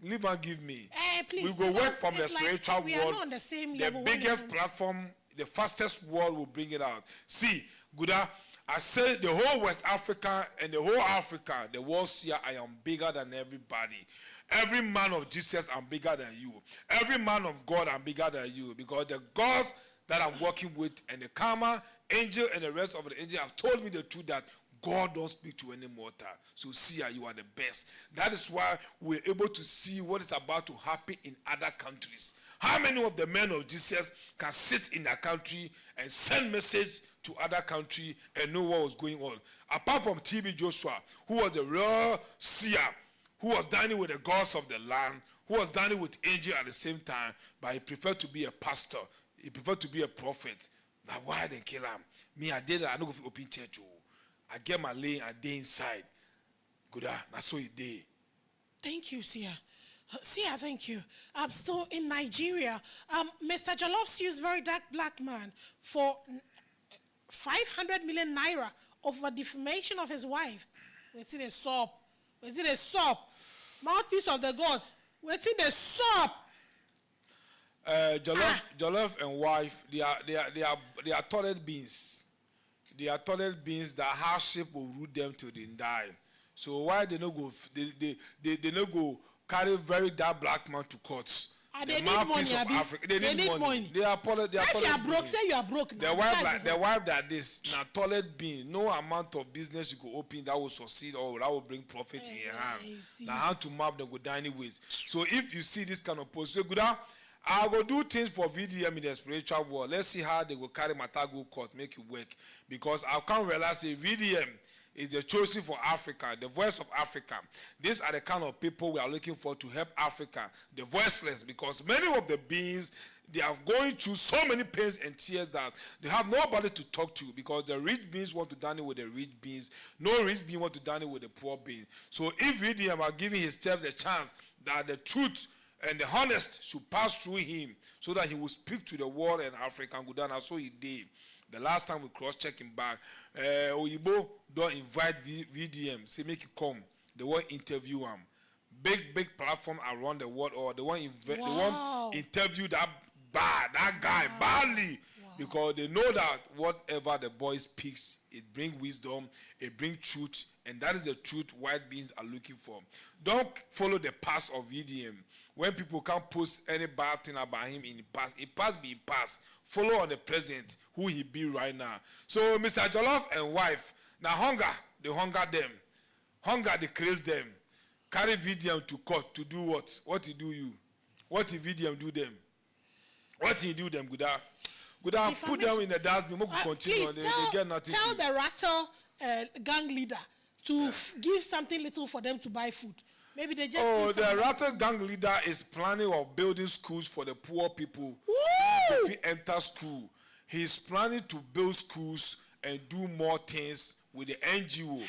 leave and give me. Please, we go work from the spiritual like we world. Are not on the same level. The biggest platform, the fastest world will bring it out. See, good. I say the whole West Africa and the whole Africa, the world seer, I am bigger than everybody. Every man of Jesus, I'm bigger than you. Every man of God, I'm bigger than you. Because the gods that I'm working with and the karma, angel, and the rest of the angels have told me the truth that God don't speak to any mortal. So seer, you are the best. That is why we're able to see what is about to happen in other countries. How many of the men of Jesus can sit in their country and send message to other country and know what was going on? Apart from TB Joshua, who was a real seer, who was dining with the gods of the land, who was dining with angels at the same time, but he preferred to be a pastor. He preferred to be a prophet. Now why they kill him? Me, I did that. I don't go for open church. I get my lane and day inside. Good, that's so it did. Thank you, Seer. Seer, thank you. I'm still in Nigeria. Mr. Jollof used very dark black man for 500 million naira over defamation of his wife. Wait till they sob. Wait till they sob. Mouthpiece of the gods. Wait till they sob. Jollof and wife, they are toilet beans. They are toilet beans that hardship will root them till they die. So why they no go? They no go carry very dark black man to courts. They need money, Africa. They need money. They are toilet. If you are broke, say you are broke. The wife that this now toilet bean. No amount of business you go open that will succeed or that will bring profit in your hand. Now how to map them go dining ways. So if you see this kind of post, say good. I go do things for VDM in the spiritual world. Let's see how they go carry Matago court, make it work. Because I can't realize the VDM is the chosen for Africa, the voice of Africa. These are the kind of people we are looking for to help Africa, the voiceless, because many of the beings, they are going through so many pains and tears that they have nobody to talk to, because the rich beings want to dine with the rich beings. No rich being want to dine with the poor beings. So if VDM are giving himself the chance that the truth and the honest should pass through him so that he will speak to the world and African Gudana. So he did. The last time we cross-check him back, Oyibo don't invite VDM, say make it come. They won't interview him. Big platform around the world, or they won't interview that guy badly. Wow. Because they know that whatever the boy speaks, it brings wisdom, it brings truth, and that is the truth white beings are looking for. Don't follow the past of VDM. When people can't post any bad thing about him in the past, it past be past. Follow on the present, who he be right now. So Mr. Jollof and wife, now they hunger them. Hunger, they craze them. Carry VDM to court to do what? What he do you? What if VDM do them? What he do them, Good, put them in the dustbin. Please they get nothing. Tell the rattle gang leader to give something little for them to buy food. Maybe they just. The rattle gang leader is planning of building schools for the poor people. If he enter school, he's planning to build schools and do more things with the NGO.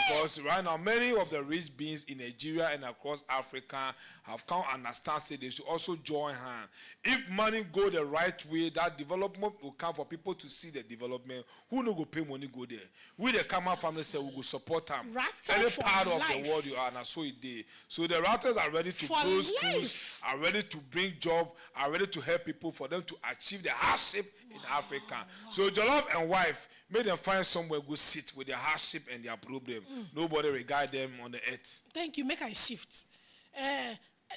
Because right now, many of the rich beings in Nigeria and across Africa have come understand say they should also join hands. If money go the right way, that development will come for people to see the development. Who no go pay money go there? We the Kama family say we go support them. Any part of the world you are, and so it did. So the Rattles are ready to build schools, are ready to bring job, are ready to help people for them to achieve the hardship in Africa. So Jollof and wife, make them find somewhere go sit with their hardship and their problem. Nobody regard them on the earth. Thank you. Make I shift.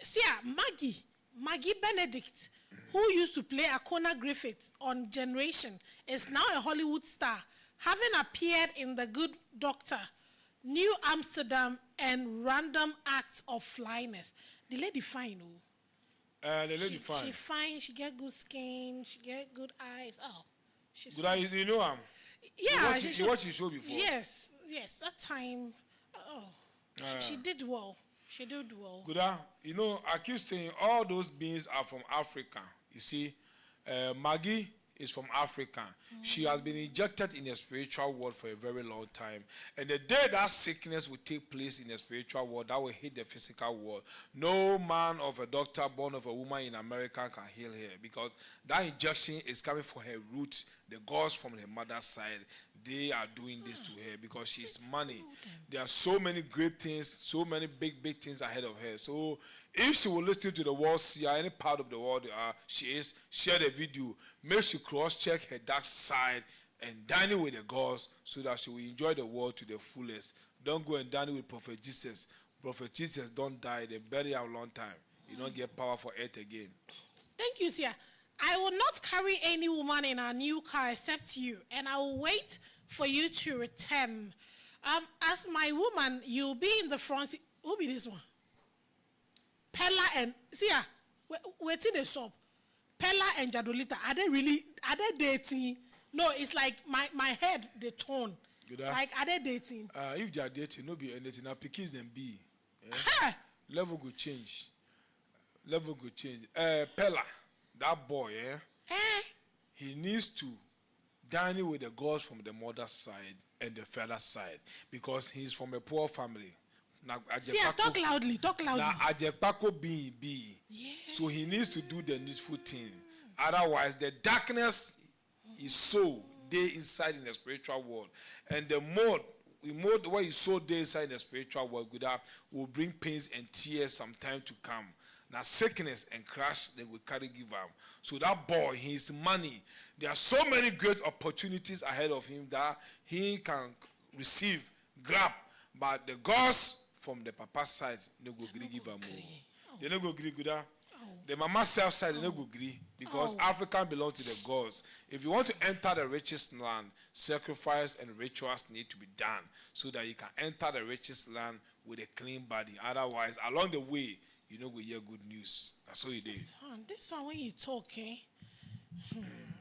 See, Maggie Benedict, who used to play Akona Griffith on Generation, is now a Hollywood star, having appeared in The Good Doctor, New Amsterdam, and Random Acts of Flyness. The lady fine, the lady fine. She fine. She get good skin. She get good eyes. Oh, she's good. You know him? Yeah, you watched his show before. Yes. That time, she did well. She did well. Good. You know, I keep saying all those beings are from Africa. You see, Maggie is from Africa. She has been injected in the spiritual world for a very long time. And the day that sickness will take place in the spiritual world, that will hit the physical world, no man of a doctor born of a woman in America can heal her, because that injection is coming from her roots. The gods from her mother's side, they are doing this to her because she's money. There are so many great things, so many big things ahead of her. So if she will listen to the world, see any part of the world she is, share the video, make she cross-check her dark side and dine with the gods so that she will enjoy the world to the fullest. Don't go and dine with Prophet Jesus. Prophet Jesus don't die, they bury him a long time. You don't get power for earth again. Thank you, Seer. I will not carry any woman in our new car except you, and I will wait for you to return. As my woman, you'll be in the front. Who'll be this one? Pella and Seer, wait in the shop. Pella and Jadolita, are they dating? No, it's like my head, the tone. Like, are they dating? If they are dating, no be anything. Now, Pikis and B. Level could change. Pella, that boy, he needs to dine with the gods from the mother's side and the father's side, because he's from a poor family. Now, talk loudly. Now, Ajepako B. Yeah. So he needs to do the needful thing. Otherwise, the darkness is so there inside in the spiritual world, and the more what is so there inside in the spiritual world, will bring pains and tears some time to come. Now, sickness and crash, they will carry give him. So that boy, his money, there are so many great opportunities ahead of him that he can receive, grab, but the gods from the papa side, they go give him more. They don't go agree with that. The mama self side, they don't go agree, because African belongs to the gods. If you want to enter the richest land, sacrifice and rituals need to be done so that you can enter the richest land with a clean body. Otherwise, along the way, you know we hear good news. That's all you do. This one when you talk,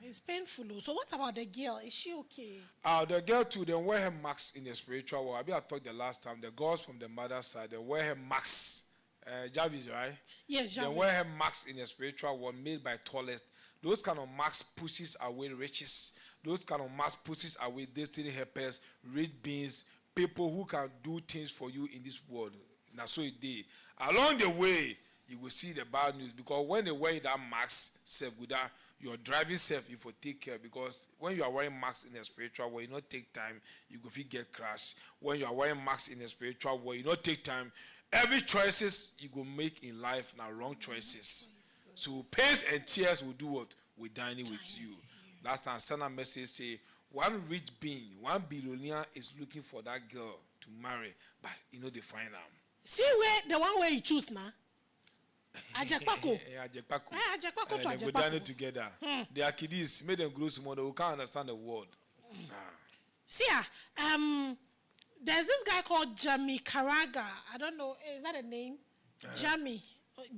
it's painful. So what about the girl? Is she okay? The girl too, they wear her marks in the spiritual world. I talked the last time. The girls from the mother's side, they wear her marks. Jarvis, right? Yes, Jarvis. They wear her marks in the spiritual world made by toilet. Those kind of marks pushes away riches. Those kind of marks pushes away destiny helpers, rich beings, people who can do things for you in this world. Now, so it did. Along the way, you will see the bad news, because when they wear that mask, your driving self, you will take care, because when you are wearing masks in the spiritual world, you not take time, you go get crashed. When you are wearing masks in the spiritual world, you not take time. Every choices you go make in life now wrong choices. So pains and tears will do what? We dine with you. Last time, send a message say, one rich being, one billionaire is looking for that girl to marry, but they find them. See where the one where you choose now? Ajekpako. Ajekpako. Ajekpako to Ajekpako. They go down together. They are kiddies. Make them grow small. They can't understand the word. See, there's this guy called Jamie Caraga. I don't know. Is that a name?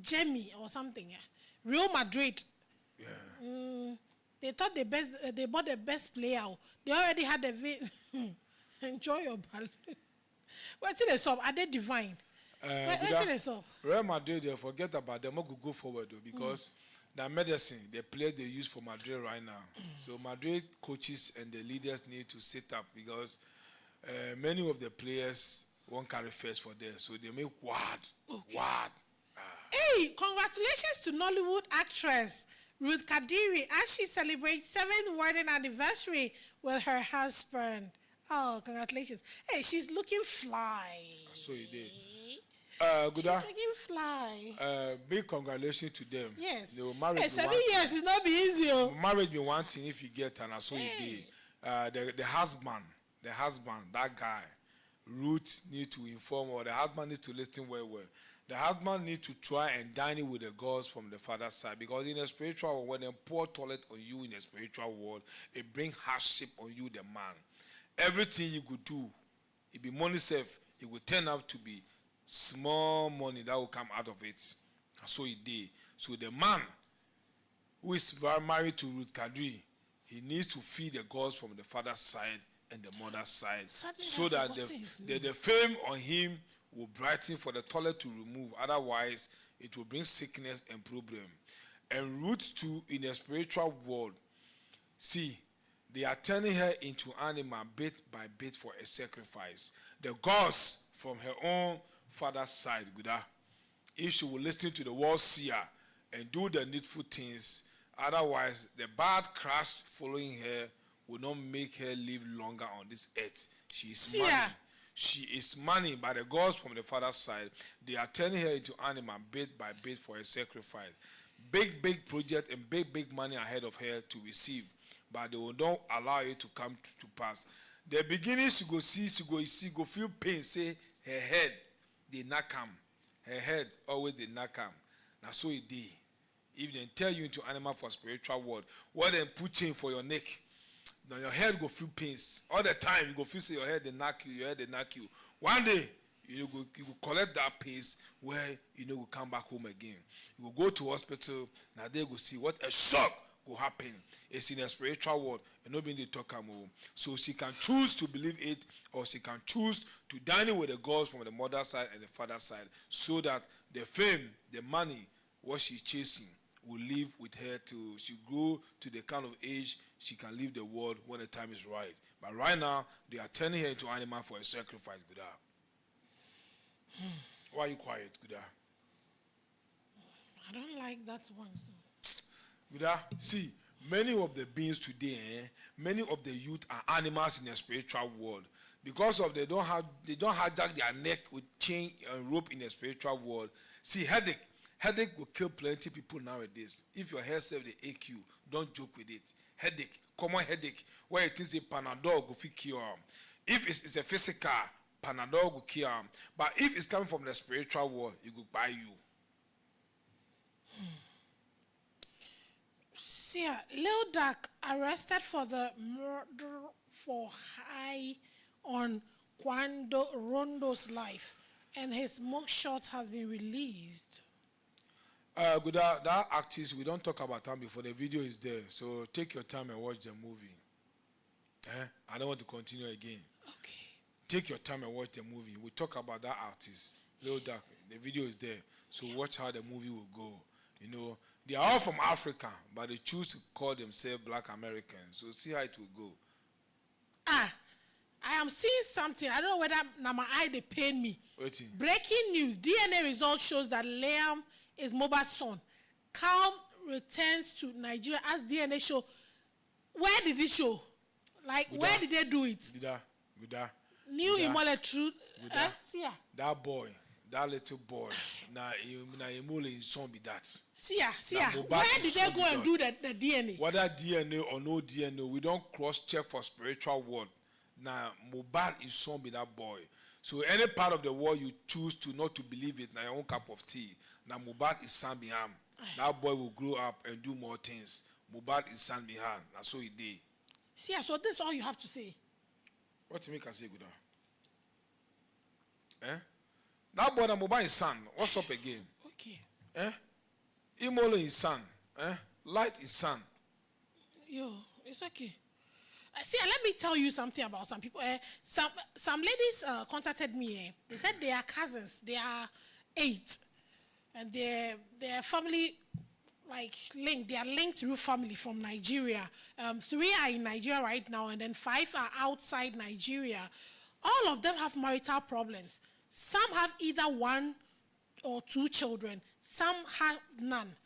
Jamie or something. Yeah. Real Madrid. Yeah. They thought they bought the best player. They already had the enjoy your ball. What's in the sub? Are they divine? What's in the sub? Real Madrid, they forget about them. Go forward though, because the medicine, the players they use for Madrid right now. So Madrid coaches and the leaders need to sit up, because many of the players won't carry first for them. So they make word. Hey, congratulations to Nollywood actress Ruth Kadiri as she celebrates 7th wedding anniversary with her husband. Oh, congratulations. Hey, she's looking fly. So you did. She's looking fly. Big congratulations to them. Yes. They were married. Hey, 7 years is not be easy. Marriage be one thing if you get an, so you did. The husband, that guy, Ruth need to inform, or the husband needs to listen well. The husband needs to try and dine with the gods from the father's side, because in the spiritual world, when they pour toilet on you in the spiritual world, it brings hardship on you, the man. Everything you could do, it be money safe, it will turn out to be small money that will come out of it. So it did. So the man who is married to Ruth Kadri, he needs to feed the gods from the father's side and the mother's side, so that the fame on him will brighten for the toilet to remove. Otherwise, it will bring sickness and problem. And Ruth too, in the spiritual world, See, they are turning her into animal bit by bit for a sacrifice. The gods from her own father's side, Guda. If she will listen to the word seer and do the needful things, otherwise the bad crash following her will not make her live longer on this earth. She is Seer. money. She is money by the gods from the father's side. They are turning her into animal bit by bit for a sacrifice. Big project and big money ahead of her to receive, but they will not allow it to come to pass. The beginning she go feel pain, say her head they not come. Her head always they not come. Now so it dey. If they tell you into animal for spiritual world, what then put chain for your neck, now your head go feel pains all the time. You go feel say your head they knock you, your head they knock you. One day you go collect that pains where you go come back home again. You go to hospital. Now they go see what a shock go happen. It's in a spiritual world and nobody they talk about. So she can choose to believe it, or she can choose to dine with the gods from the mother side and the father side, so that the fame, the money, what she's chasing will live with her till she grow to the kind of age she can leave the world when the time is right. But right now, they are turning her into animal for a sacrifice, Guda. Why are you quiet, Guda? I don't like that one. Guda, see, many of the beings today, many of the youth are animals in the spiritual world. Because of they don't hijack their neck with chain and rope in the spiritual world. See, headache will kill plenty people nowadays. If your hair self they ache you, don't joke with it. Headache, common headache, where it is a Panadol go fit cure. If it's a physical, Panadol go cure. But if it's coming from the spiritual world, it will buy you. Seer, Lil Duck arrested for the murder for high on Quando Rondo's life, and his mugshot has been released. Good, that artist, we don't talk about him before. The video is there, so take your time and watch the movie. I don't want to continue again. Okay. Take your time and watch the movie. We talk about that artist, Lil Duck. The video is there, so watch how the movie will go. You know, they are all from Africa, but they choose to call themselves Black Americans. So see how it will go. I am seeing something. I don't know whether now my eye they pain me. Waiting. Breaking news: DNA result shows that Liam is Moba's son. Calm returns to Nigeria as DNA show. Where did it show? Like, where did they do it? Guda. New Imole Truth. Seer. That boy, that little boy, na Imole son be that. Seer. Where did they go and do the DNA? Whether DNA or no DNA, we don't cross-check for spiritual world. Now, Mohbad is son be that boy. So any part of the world you choose to not to believe it, now your own cup of tea. Now Mohbad is son behind. That boy will grow up and do more things. Mohbad is son behind. That's so he did. See, so this is all you have to say. What do you make I say, Guda? That boy, Mohbad is son. What's up again? Okay. Imole is son. Light is son. Yo, it's okay. See, let me tell you something about some people. Some ladies contacted me. They said they are cousins. They are 8, and their family linked. They are linked through family from Nigeria. 3 are in Nigeria right now, and then 5 are outside Nigeria. All of them have marital problems. Some have either 1 or 2 children. Some have none.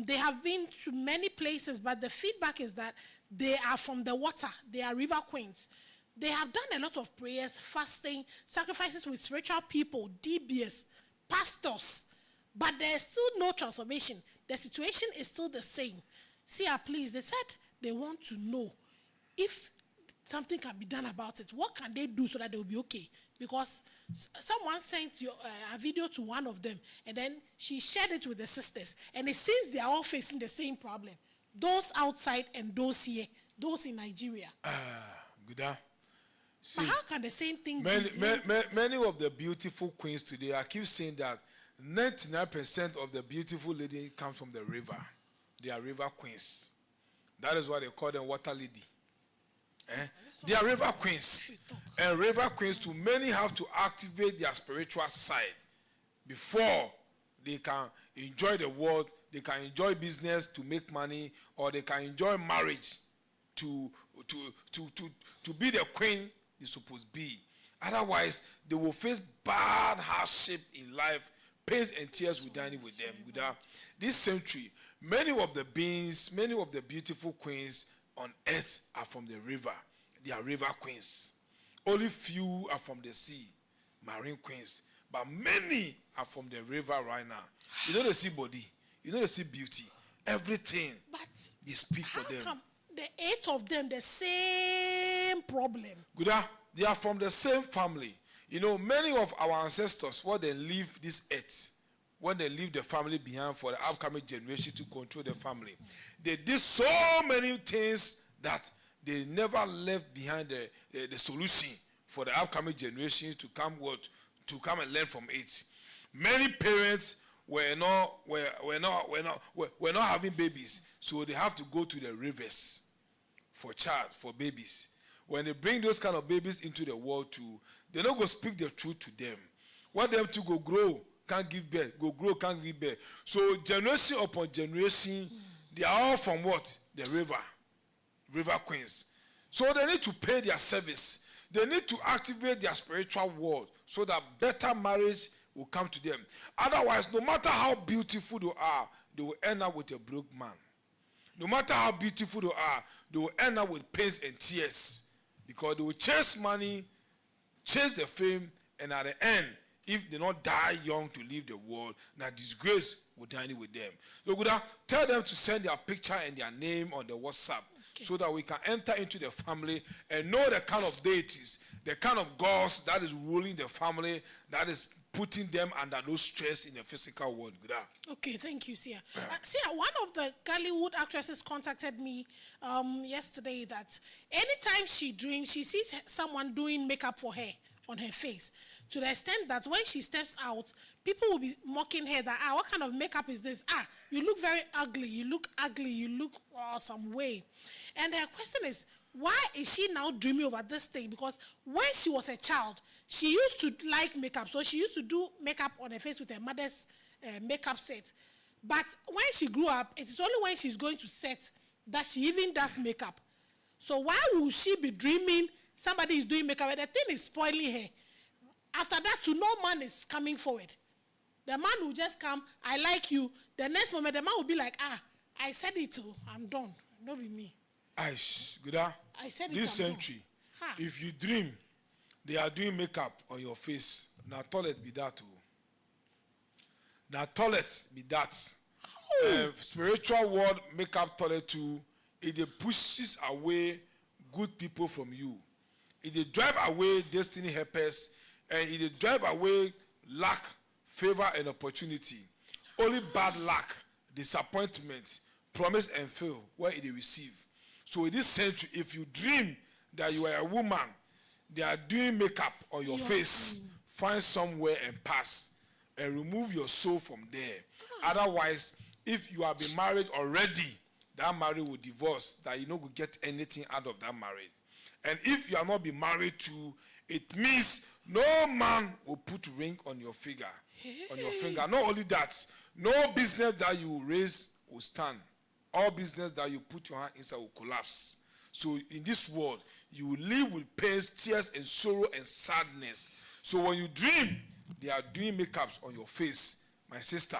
They have been to many places, but the feedback is that they are from the water. They are river queens. They have done a lot of prayers, fasting, sacrifices with spiritual people, DBS, pastors, but there is still no transformation. The situation is still the same. See, please, they said they want to know if something can be done about it. What can they do so that they will be okay? Because someone sent a video to one of them, and then she shared it with the sisters, and it seems they are all facing the same problem. Those outside and those here, those in Nigeria. Good. See, but how can the same thing be? Many of the beautiful queens today, I keep saying that 99% of the beautiful ladies come from the river. They are river queens. That is why they call them water lady. They are river queens. And river queens, too many have to activate their spiritual side before they can enjoy the world, they can enjoy business to make money, or they can enjoy marriage to be the queen they're supposed to be. Otherwise, they will face bad hardship in life. Pains and tears will dine with them. Without this century, many of the beings, many of the beautiful queens on earth are from the river. They are river queens. Only few are from the sea, marine queens. But many are from the river right now. You know the sea body. You know the sea beauty. Everything. But they speak for them. How come the 8 of them the same problem? Good. They are from the same family. You know, many of our ancestors, when they leave this earth, when they leave the family behind for the upcoming generation to control the family, they did so many things that they never left behind the solution for the upcoming generation to come and learn from it. Many parents were not having babies, so they have to go to the rivers for babies. When they bring those kind of babies into the world too, they don't go speak the truth to them. Want them to go grow, can't give birth, go grow, can't give birth. So generation upon generation, they are all from what? The river queens. So they need to pay their service. They need to activate their spiritual world so that better marriage will come to them. Otherwise, no matter how beautiful they will end up with a broke man. No matter how beautiful they will end up with pains and tears. Because they will chase money, chase the fame, and at the end, if they not die young to leave the world, now disgrace will dine with them. So tell them to send their picture and their name on the WhatsApp, so that we can enter into the family and know the kind of deities, the kind of gods that is ruling the family, that is putting them under those stress in the physical world. Okay, thank you, Seer. Seer, one of the Gollywood actresses contacted me yesterday that anytime she dreams, she sees someone doing makeup for her on her face, to the extent that when she steps out, people will be mocking her that, what kind of makeup is this? You look very ugly, you look some way. And her question is, why is she now dreaming over this thing? Because when she was a child, she used to like makeup. So she used to do makeup on her face with her mother's makeup set. But when she grew up, it is only when she's going to set that she even does makeup. So why would she be dreaming somebody is doing makeup and the thing is spoiling her? After that, no man is coming forward. The man will just come, I like you. The next moment, the man will be like, I said it too. I'm done. Not be me. Aish, I said this century, if you dream they are doing makeup on your face, now toilet be that too. Now toilet be that. Spiritual world makeup toilet too. It pushes away good people from you. It drive away destiny helpers, and it drive away luck, favor, and opportunity. Only bad luck, disappointment, promise and fail where it receive. So in this century, if you dream that you are a woman, they are doing makeup on your face, find somewhere and pass, and remove your soul from there. Otherwise, if you have been married already, that marriage will divorce, that you know will get anything out of that marriage. And if you are not been married to, it means no man will put ring on your finger. On your finger. Not only that, no business that you raise will stand. All business that you put your hand inside will collapse. So in this world, you will live with pains, tears, and sorrow and sadness. So when you dream, they are doing makeups on your face. My sister,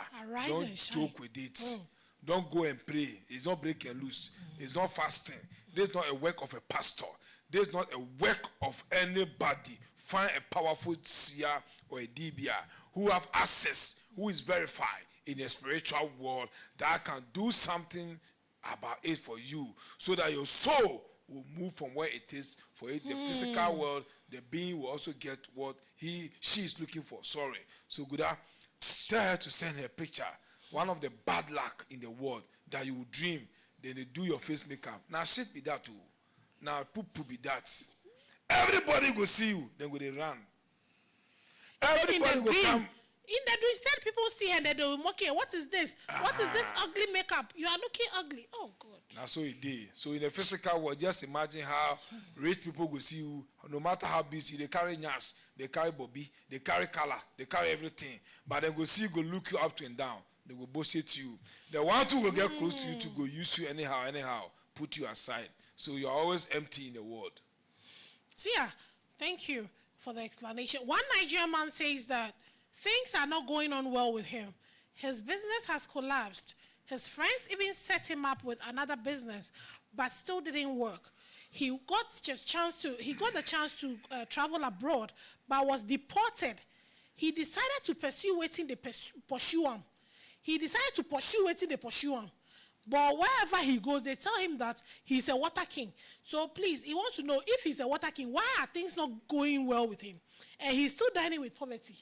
don't joke with it. Don't go and pray. It's not break and loose. It's not fasting. This is not a work of a pastor. This is not a work of anybody. Find a powerful seer or a dibia who have access, who is verified in the spiritual world, that can do something about it for you, so that your soul will move from where it is for it. The physical world, the being will also get what she is looking for. Sorry. So Guda, tell her to send her a picture. One of the bad luck in the world that you will dream, then they do your face makeup. Now shit be that too. Now poop be that. Everybody go see you, then go they run. Everybody go come. In the dream, instead people see her and they will mock her. What is this? What is this ugly makeup? You are looking ugly. Oh God. Now so it did. So in the physical world, just imagine how rich people go see you. No matter how busy, they carry nyas, they carry bobby, they carry color, they carry everything. But they go see you, go look you up and down. They will bullshit you. The one who will get close to you to go use you anyhow, put you aside. So you're always empty in the world. Seer, thank you for the explanation. One Nigerian man says that things are not going on well with him. His business has collapsed. His friends even set him up with another business, but still didn't work. He got the chance to travel abroad, but was deported. He decided to pursue waiting the pursue him. He decided to pursue waiting the pursue him. But wherever he goes, they tell him that he's a water king. So please, he wants to know, if he's a water king, why are things not going well with him? And he's still dining with poverty.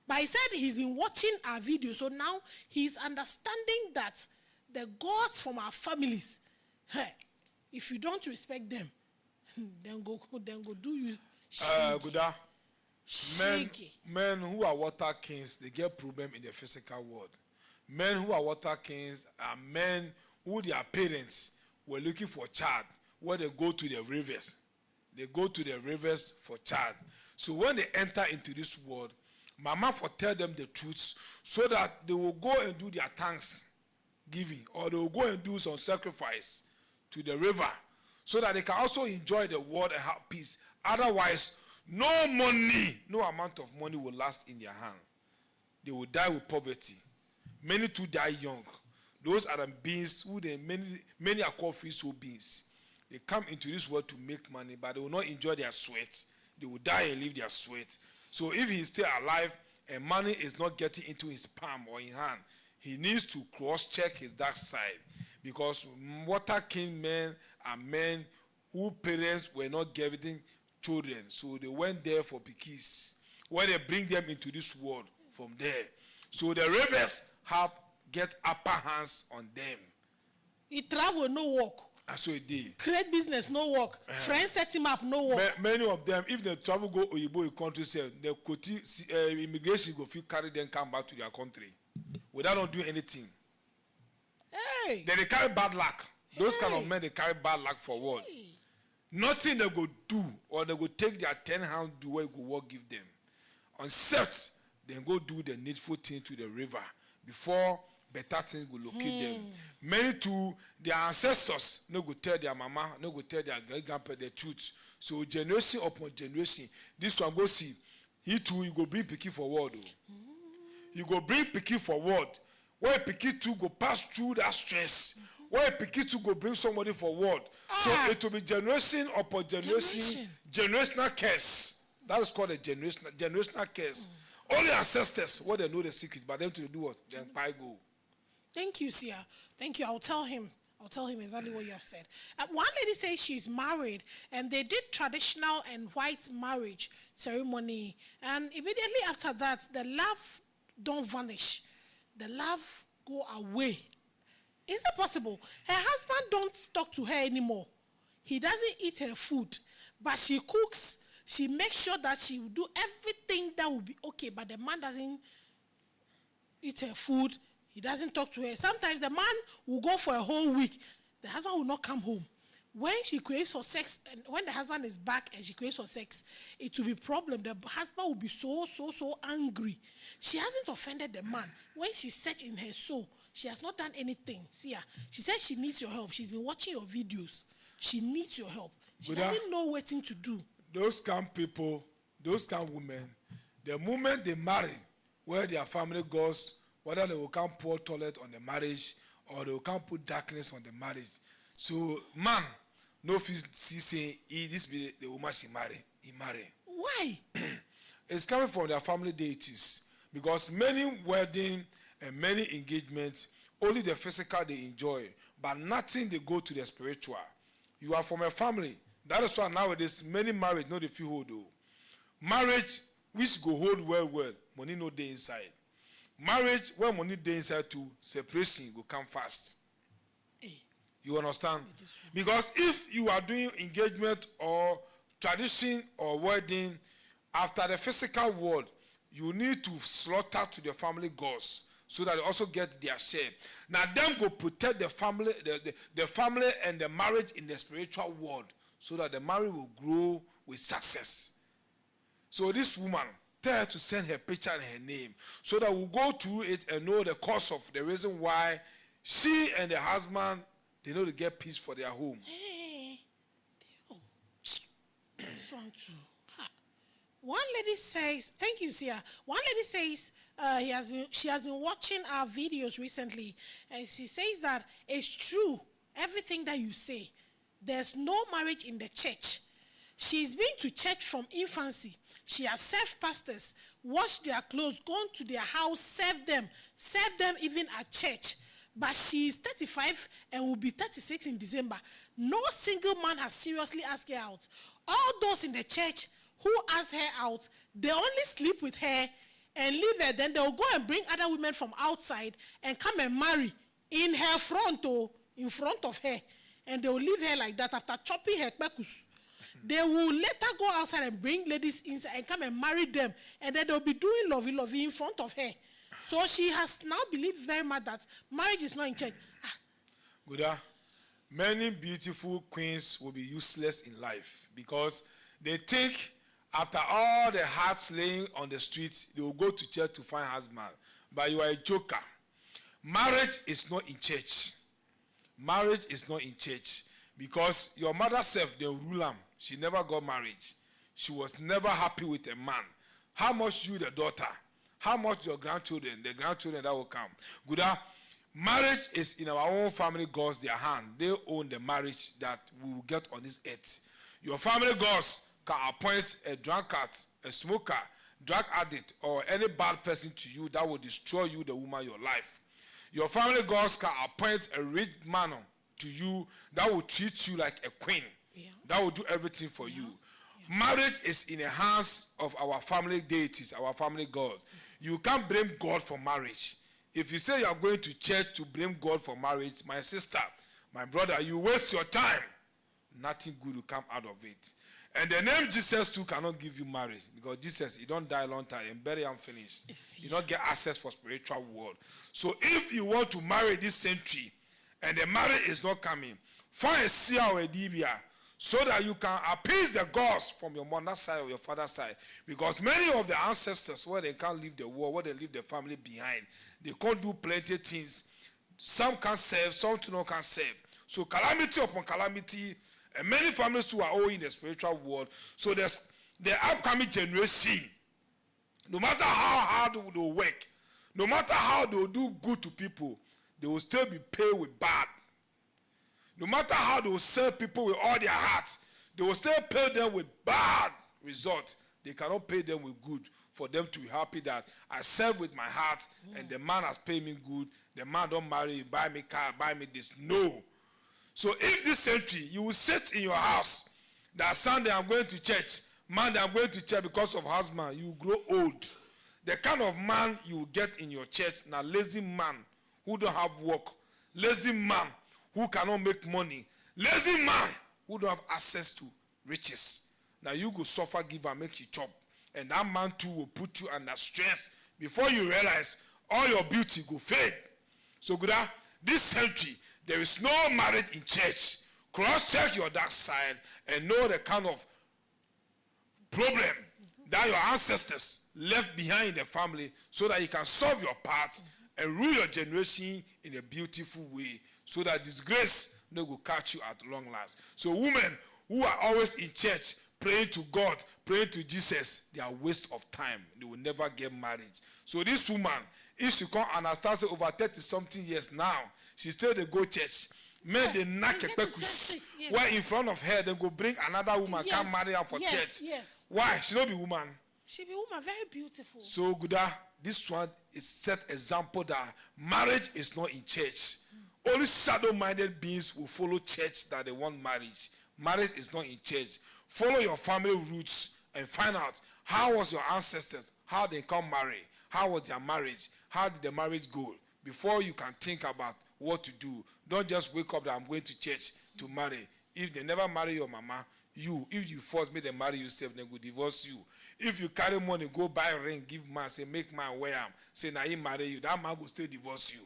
But he said he's been watching our video, so now he's understanding that the gods from our families, hey, if you don't respect them, then go do you Guda, men who are water kings, they get problem in the physical world. Men who are water kings are men who their parents were looking for child, where they go to the rivers. They go to the rivers for child. So when they enter into this world, Mama for tell them the truth so that they will go and do their thanksgiving, or they will go and do some sacrifice to the river so that they can also enjoy the world and have peace. Otherwise, no money, no amount of money will last in their hand. They will die with poverty. Many too die young. Those are the beings who many are called free soul beings. They come into this world to make money, but they will not enjoy their sweat. They will die and leave their sweat. So if he is still alive and money is not getting into his palm or in hand, he needs to cross-check his dark side. Because water king men are men whose parents were not giving children. So they went there for pikis, where they bring them into this world from there. So the rivers get upper hands on them. He travel, no work. That's what he did. Create business, no work. Friends set him up, no work. Many of them, if they travel go Oyibo country, the immigration go feel carry them come back to their country without not doing anything. Hey. Then they carry bad luck. Those kind of men, they carry bad luck for what? Hey. Nothing they go do, or they go take their 10 hands do what go work give them. Except then go do the needful thing to the river before better things will locate them. Many too, their ancestors no go tell their mama, no go tell their great-grandpa the truth. So generation upon generation, this one go see. He too, you go bring picky forward. You go bring picky forward. Where picky too go pass through that stress. Where picky too go bring somebody forward. So it will be generation upon generation, generational curse. That is called a generational curse. Only ancestors, what they know the secret, but them to do what? Then pie go. Thank you, Seer. Thank you. I'll tell him exactly what you have said. One lady says she's married, and they did traditional and white marriage ceremony. And immediately after that, the love don't vanish. The love go away. Is it possible? Her husband don't talk to her anymore. He doesn't eat her food, but she cooks. She makes sure that she will do everything that will be okay, but the man doesn't eat her food. He doesn't talk to her. Sometimes the man will go for a whole week. The husband will not come home. When she craves for sex, and when the husband is back and she craves for sex, it will be a problem. The husband will be so angry. She hasn't offended the man. When she searched in her soul, she has not done anything. See her. She says she needs your help. She's been watching your videos. She needs your help. She doesn't know what to do. Those kind of people, those kind of women, the moment they marry, where their family goes, whether they will come pour toilet on the marriage or they will come put darkness on the marriage. So man, no see saying this be the woman she marry. He marry. Why? It's coming from their family deities. Because many wedding and many engagements, only the physical they enjoy, but nothing they go to the spiritual. You are from a family. That is why nowadays many marriage no they feel hold though. Marriage which go hold well, money no dey inside. Marriage where money dey inside too, separation go come fast. Hey. You understand? Because if you are doing engagement or tradition or wedding after the physical world, you need to slaughter to the family gods so that they also get their share. Now them go protect the family, the family and the marriage in the spiritual world, so that the marriage will grow with success. So this woman, tell her to send her picture and her name, so that we'll go through it and know the cause of the reason why she and the husband, they know to get peace for their home. Hey. This one too. Ha. One lady says, thank you, Seer. One lady says she has been watching our videos recently, and she says that it's true, everything that you say. There's no marriage in the church. She's been to church from infancy. She has served pastors, washed their clothes, gone to their house, served them even at church. But she is 35 and will be 36 in December. No single man has seriously asked her out. All those in the church who ask her out, they only sleep with her and leave her. Then they will go and bring other women from outside and come and marry in her front or in front of her. And they will leave her like that after chopping her kpekus. They will later go outside and bring ladies inside and come and marry them. And then they'll be doing lovey-lovey in front of her. So she has now believed very much that marriage is not in church. Good. Many beautiful queens will be useless in life because they think after all the hearts laying on the streets, they will go to church to find husband. But you are a joker. Marriage is not in church. Marriage is not in church because your mother self, the ruler, she never got married. She was never happy with a man. How much you, the daughter? How much your grandchildren, the grandchildren that will come? Good. Marriage is in our own family gods, their hand. They own the marriage that we will get on this earth. Your family gods can appoint a drunkard, a smoker, drug addict, or any bad person to you that will destroy you, the woman, your life. Your family gods can appoint a rich man to you that will treat you like a queen. Yeah. That will do everything for you. Marriage is in the hands of our family deities, our family gods. You can't blame God for marriage. If you say you are going to church to blame God for marriage, my sister, my brother, you waste your time. Nothing good will come out of it. And the name Jesus too cannot give you marriage because Jesus, he don't die a long time and bury and finish. You don't get access for spiritual world. So if you want to marry this century and the marriage is not coming, find a seer or a dibia, so that you can appease the gods from your mother's side or your father's side. Because many of the ancestors, where they can't leave the world, where they leave the family behind, they can't do plenty of things. Some can serve, some too not can serve. So calamity upon calamity, and many families too are all in the spiritual world. So there's the upcoming generation, no matter how hard they will work, no matter how they will do good to people, they will still be paid with bad. No matter how they will serve people with all their hearts, they will still pay them with bad results. They cannot pay them with good for them to be happy that I serve with my heart and the man has paid me good. The man don't marry, buy me car, buy me this. No. So if this century, you will sit in your house that Sunday I'm going to church, Monday I'm going to church because of husband, you grow old. The kind of man you will get in your church, now lazy man who don't have work, lazy man who cannot make money, lazy man who don't have access to riches. Now you go suffer, give and make you chop. And that man too will put you under stress. Before you realize, all your beauty go fade. So good, this century, there is no marriage in church. Cross-check your dark side and know the kind of problem that your ancestors left behind in the family so that you can solve your part and rule your generation in a beautiful way, so that disgrace no go catch you at long last. So women who are always in church, praying to God, praying to Jesus, they are waste of time. They will never get married. So this woman, if she can't understand, say over 30-something years now, she still they go church. Men they knock a pekus. Where in front of her, they go bring another woman, come marry her for church. Yes. Why? She don't be woman. She be woman, very beautiful. So Guda, this one is set example that marriage is not in church. Only shadow-minded beings will follow church that they want marriage. Marriage is not in church. Follow your family roots and find out how was your ancestors, how they come marry, how was their marriage, how did the marriage go, before you can think about what to do. Don't just wake up that I'm going to church to marry. If they never marry your mama, if you force me to marry yourself, they will divorce you. If you carry money, go buy a ring, give man, say make man wear him, say now he marry you, that man will still divorce you.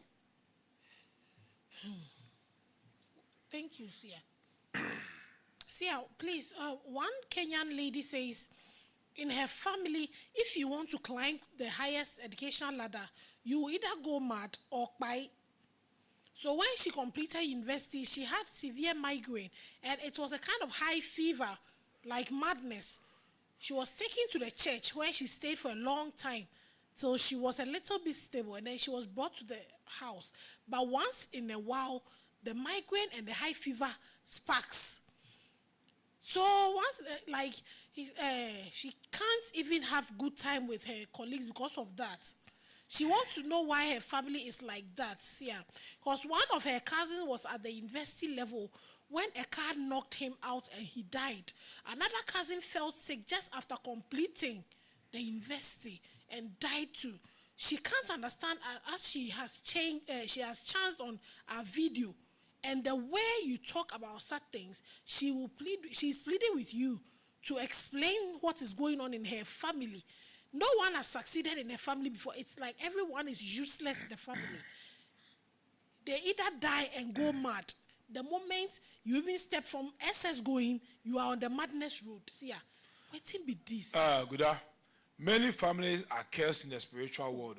Thank you, Seer. Seer, please, one Kenyan lady says, in her family, if you want to climb the highest educational ladder, you either go mad or buy. So when she completed university, she had severe migraine, and it was a kind of high fever like madness. She was taken to the church where she stayed for a long time till she was a little bit stable, and then she was brought to the house. But once in a while, the migraine and the high fever sparks. So once, she can't even have good time with her colleagues because of that. She wants to know why her family is like that, yeah. Because one of her cousins was at the university level when a car knocked him out and he died. Another cousin felt sick just after completing the university and died too. She can't understand as she has chanced on a video. And the way you talk about such things, she's pleading with you to explain what is going on in her family. No one has succeeded in her family before. It's like everyone is useless in the family. They either die and go mad. The moment you even step from SS going, you are on the madness road. See ya. What be this? Good. Many families are cursed in the spiritual world.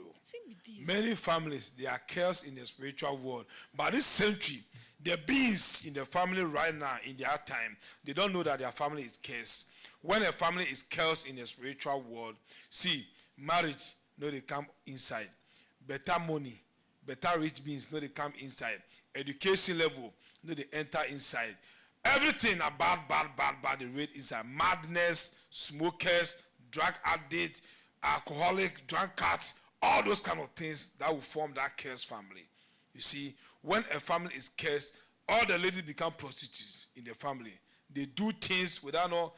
Many families, they are cursed in the spiritual world. But this century, the beings in the family right now, in their time, they don't know that their family is cursed. When a family is cursed in the spiritual world, see, marriage, no, they come inside. Better money, better rich beings, no, they come inside. Education level, no, they enter inside. Everything about bad, they read inside. Madness, smokers, drug addict, alcoholic, drunkards, all those kind of things that will form that cursed family. You see, when a family is cursed, all the ladies become prostitutes in the family. They do things without no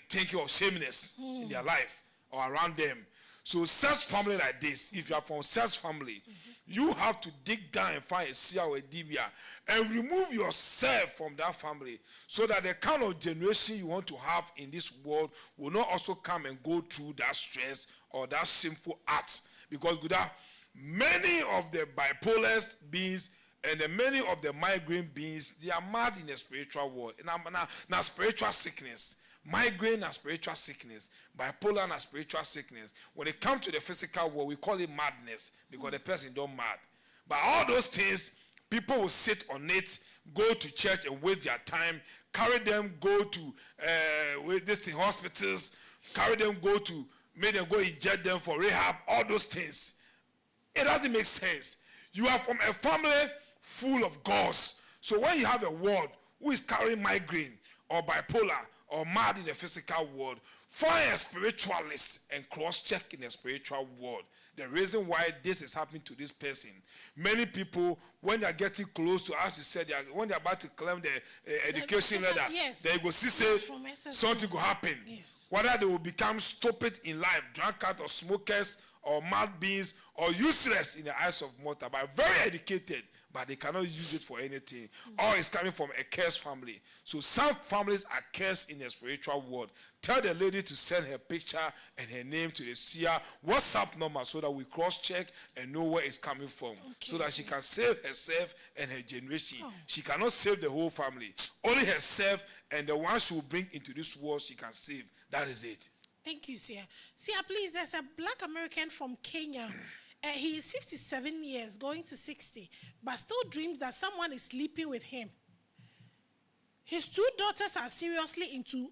thinking of shameness in their life or around them. So such family like this, if you are from such family, you have to dig down and find a seer or a dibia and remove yourself from that family so that the kind of generation you want to have in this world will not also come and go through that stress or that sinful act. Because many of the bipolar beings and many of the migraine beings, they are mad in the spiritual world. Now spiritual sickness. Migraine and spiritual sickness, bipolar and spiritual sickness. When it comes to the physical world, we call it madness because the person don't mad. But all those things, people will sit on it, go to church and waste their time, carry them, go to hospitals, carry them, make them go inject them for rehab, all those things. It doesn't make sense. You are from a family full of gods. So when you have a word who is carrying migraine or bipolar, or mad in the physical world, find a spiritualist and cross-check in the spiritual world. The reason why this is happening to this person. Many people, when they are getting close to, as you said, when they are about to claim the education ladder, yes, they go see something will happen. Yes. Whether they will become stupid in life, drunkards or smokers or mad beings or useless in the eyes of mortal, but very educated, but they cannot use it for anything. Or it's coming from a cursed family. So some families are cursed in the spiritual world. Tell the lady to send her picture and her name to the seer WhatsApp number so that we cross-check and know where it's coming from. So that she can save herself and her generation. She cannot save the whole family. Only herself and the one she will bring into this world she can save. That is it. Thank you, Seer. Seer, please, there's a black American from Kenya. He is 57 years, going to 60, but still dreams that someone is sleeping with him. His two daughters are seriously into...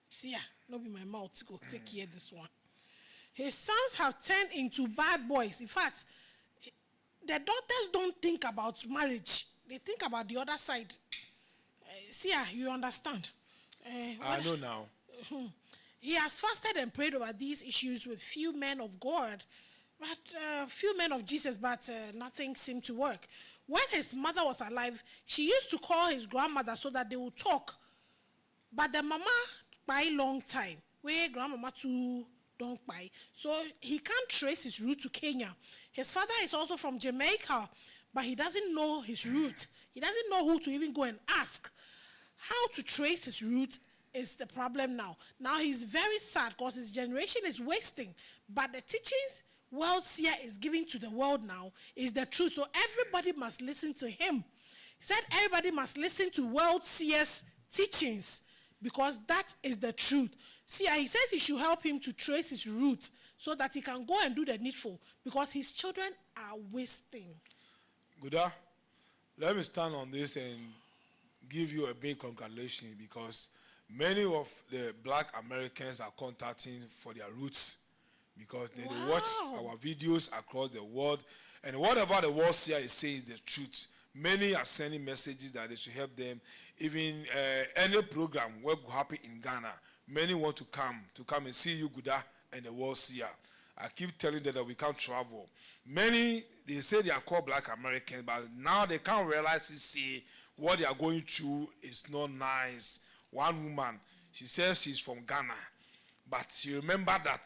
Seer, not be my mouth to go take care of this one. His sons have turned into bad boys. In fact, the daughters don't think about marriage. They think about the other side. Seer, you understand? I know now. He has fasted and prayed over these issues with few men of God, but few men of Jesus, but nothing seemed to work. When his mother was alive, she used to call his grandmother so that they would talk. But the mama, by long time, where grandmama too don't buy, so he can't trace his route to Kenya. His father is also from Jamaica, but he doesn't know his route. He doesn't know who to even go and ask. How to trace his route is the problem now. Now he's very sad because his generation is wasting. But the teachings world seer is giving to the world now is the truth. So everybody must listen to him. He said everybody must listen to world seer's teachings because that is the truth. See, he says you should help him to trace his route so that he can go and do the needful because his children are wasting. Good. Let me stand on this and give you a big congratulations because many of the black Americans are contacting for their roots because they watch our videos across the world, and whatever the world seer is saying is the truth. Many are sending messages that they should help them. Even any program what will happen in Ghana, many want to come and see you, Guda, and the world seer. I keep telling them that we can't travel. Many, they say they are called black Americans, but now they can't realize, see, what they are going through is not nice. One woman, she says she's from Ghana, but she remembered that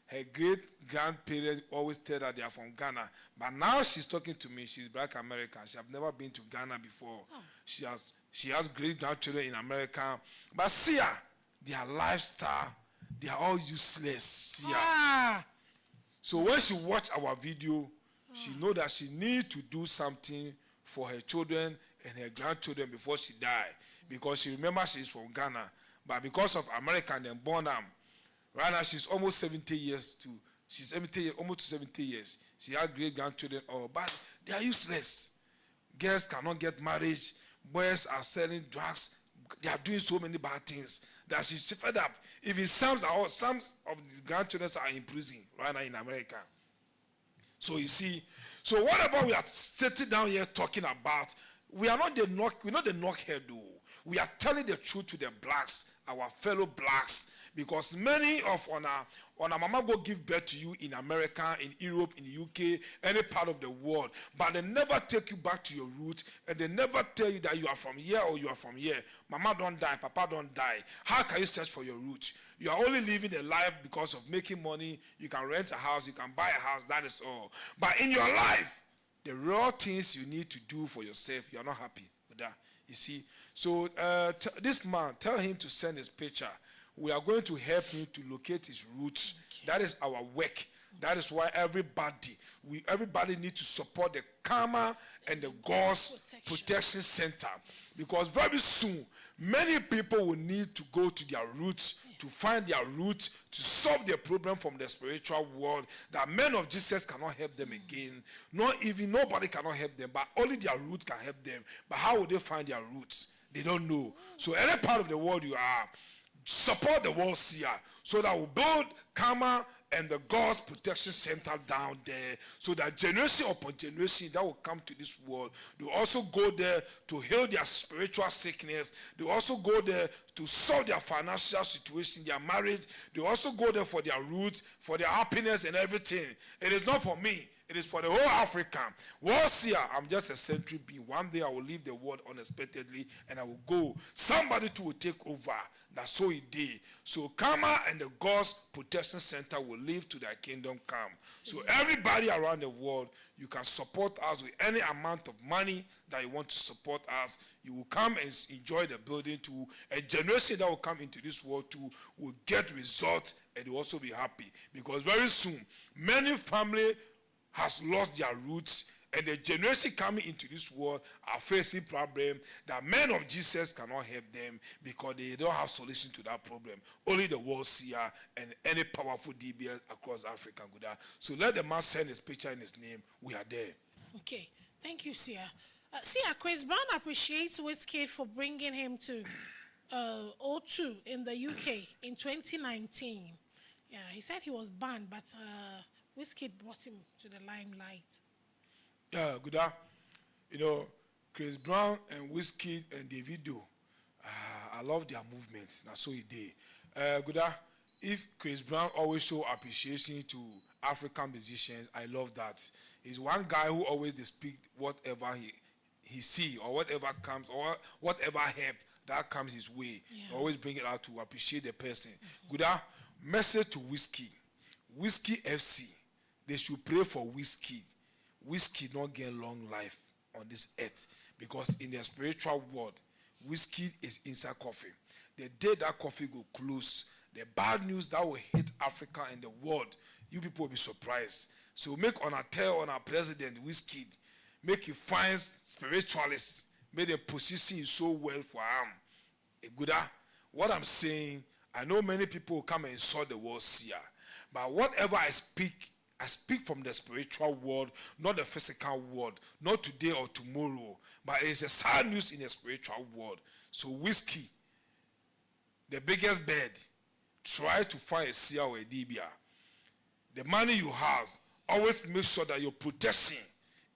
her great-grandparents always tell her they are from Ghana. But now she's talking to me, she's black American. She have never been to Ghana before. She has great-grandchildren in America. But see, their lifestyle, they are all useless. See, so when she watch our video, she know that she need to do something for her children and her grandchildren before she die. Because she remembers she's from Ghana. But because of American and born them, right now she's almost 70 years to, she's 70 years, almost 70 years. She has great-grandchildren, but they are useless. Girls cannot get married. Boys are selling drugs. They are doing so many bad things that she's fed up. Even some of the grandchildren are in prison right now in America. So you see, so whatever we are sitting down here talking about, we're not the knockhead though. We are telling the truth to the blacks, our fellow blacks, because many of on our mama go give birth to you in America, in Europe, in the UK, any part of the world, but they never take you back to your roots, and they never tell you that you are from here or you are from here. Mama don't die, papa don't die. How can you search for your roots? You are only living a life because of making money. You can rent a house, you can buy a house, that is all. But in your life, the real things you need to do for yourself, you are not happy with that. You see? So this man, tell him to send his picture. We are going to help him to locate his roots. Okay. That is our work. That is why everybody needs to support the Karma and the God's Protection Center. Because very soon, many people will need to go to their roots, to find their roots, to solve their problem from the spiritual world. That men of Jesus cannot help them again. Nobody cannot help them, but only their roots can help them. But how will they find their roots? They don't know. So any part of the world you are, support the world seer so that we build Karma and the God's Protection Center down there, so that generation upon generation that will come to this world, they also go there to heal their spiritual sickness. They also go there to solve their financial situation, their marriage. They also go there for their roots, for their happiness and everything. It is not for me. It is for the whole Africa. World seer, I'm just a century being. One day I will leave the world unexpectedly and I will go. Somebody too will take over. That's so it did. So Karma and the God's Protection Center will live to their kingdom come. So everybody around the world, you can support us with any amount of money that you want to support us. You will come and enjoy the building too. A generation that will come into this world too will get results and will also be happy. Because very soon, many families has lost their roots, and the generation coming into this world are facing problems that men of Jesus cannot help them because they don't have solution to that problem. Only the world seer and any powerful DBS across Africa. So let the man send his picture and his name. We are there. Okay, thank you, Seer. Seer, Chris Brown appreciates Wizkid for bringing him to O2 in the UK in 2019. Yeah, he said he was banned, but Wizkid brought him to the limelight. Yeah, Chris Brown and Wizkid and Davido, I love their movements. Now, so he did. If Chris Brown always show appreciation to African musicians, I love that. He's one guy who always speak whatever he see or whatever comes or whatever help that comes his way. Yeah. Always bring it out to appreciate the person. Message to Wizkid FC. They should pray for Wizkid. Wizkid not get long life on this earth because in the spiritual world, Wizkid is inside coffin. The day that coffin go close, the bad news that will hit Africa and the world, you people will be surprised. So make on a tell on our president Wizkid, make you find spiritualists, make them position you so well for him. What I'm saying, I know many people will come and insult the world seer, but whatever I speak from the spiritual world, not the physical world, not today or tomorrow. But it's a sad news in the spiritual world. So whiskey, the biggest bed, try to find a seer or a DBA. The money you have, always make sure that your protection,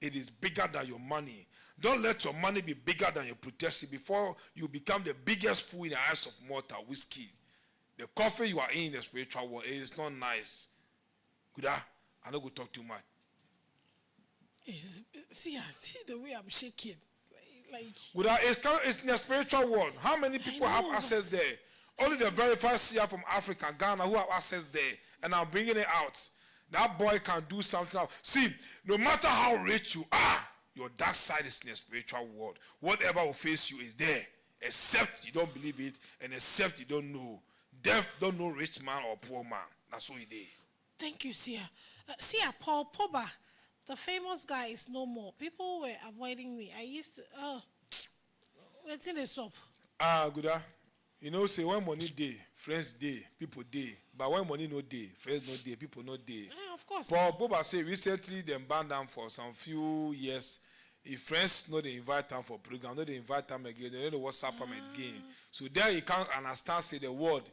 it is bigger than your money. Don't let your money be bigger than your protection before you become the biggest fool in the eyes of mortal. Whiskey. The coffee you are in the spiritual world, it is not nice. Good, I don't go talk too much. See the way I'm shaking. Like Good, it's in the spiritual world. How many people have access there? Only the verified seer from Africa, Ghana, who have access there. And I'm bringing it out. That boy can do something else. See, no matter how rich you are, your dark side is in the spiritual world. Whatever will face you is there. Except you don't believe it and except you don't know. Death don't know rich man or poor man. That's what it is. Thank you, Seer. Seer, Paul Pogba, the famous guy, is no more. People were avoiding me. I used to, what's in the soap? Good. You know, say when money day, friends day, people day. But when money no day, friends no day, people no day. Of course. Paul Pogba say recently them banned them for some few years. If friends know they invite them for program, no they invite them again, they know the WhatsApp them again. So there you can't understand say the word.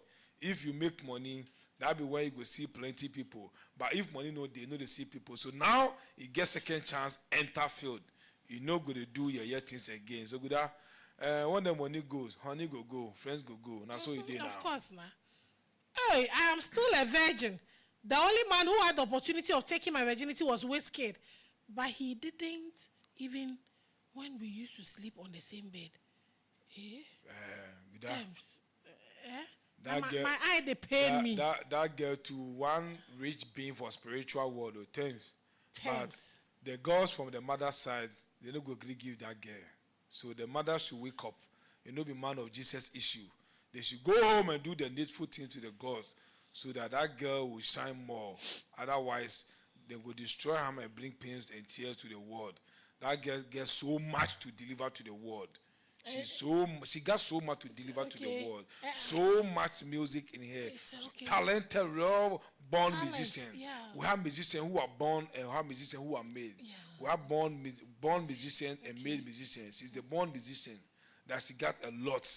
If you make money, that be where you go see plenty people. But if money no they know they see people. So now you get second chance, enter field. You know go to do your things again. So good when the money goes, honey go, friends go. Now so you did now. Of course now. Hey, I am still a virgin. The only man who had the opportunity of taking my virginity was Wizkid. But he didn't even when we used to sleep on the same bed. My eye they pain me. That girl to one rich being for spiritual world or terms. But the girls from the mother's side, they don't go give that girl. So the mother should wake up. You know, be man of Jesus issue. They should go home and do the needful thing to the gods so that girl will shine more. Otherwise, they will destroy her and bring pains and tears to the world. That girl gets so much to deliver to the world. She got so much to deliver to the world. So much music in her. Talented, real born musician. Yeah. We have musicians who are born and we have musicians who are made. Yeah. We have born musicians and made musicians. She's the born musician that she got a lot.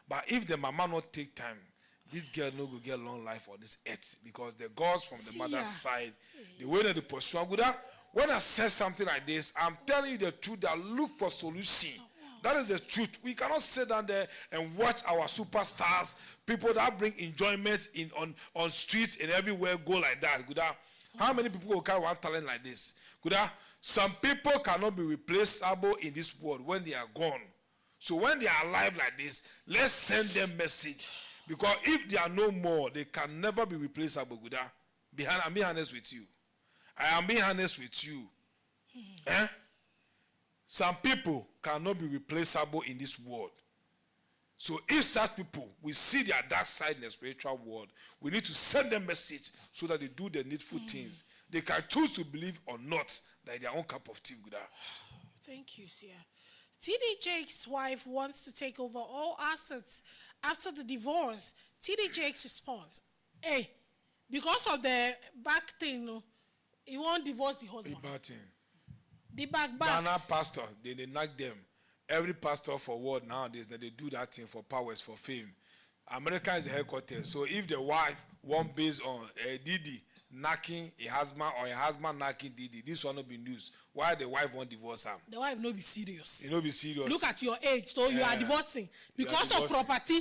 But if the mama not take time, this girl no go get long life on this earth because the gods from the mother's side, the way that they pursue. When I say something like this, I'm telling you the truth that look for solution. That is the truth. We cannot sit down there and watch our superstars, people that bring enjoyment on streets and everywhere go like that. How many people will carry one talent like this? Some people cannot be replaceable in this world when they are gone. So when they are alive like this, let's send them message. Because if they are no more, they can never be replaceable. I'm being honest with you. I am being honest with you. Some people cannot be replaceable in this world. So if such people, we see their dark side in the spiritual world, we need to send them message so that they do the needful things. They can choose to believe or not that their own cup of tea. Thank you, Seer. TD Jake's wife wants to take over all assets after the divorce. TD Jake's response, hey, because of the back thing, no, he won't divorce the husband. The back. Ghana pastor, they knock them. Every pastor for word nowadays, they do that thing for powers, for fame. America is the headquarters. So if the wife won't based on Didi knocking a husband or a husband knocking Didi, this will not be news. Why the wife won't divorce him? The wife no be serious. You no be serious. Look at your age. So you are divorcing because of property.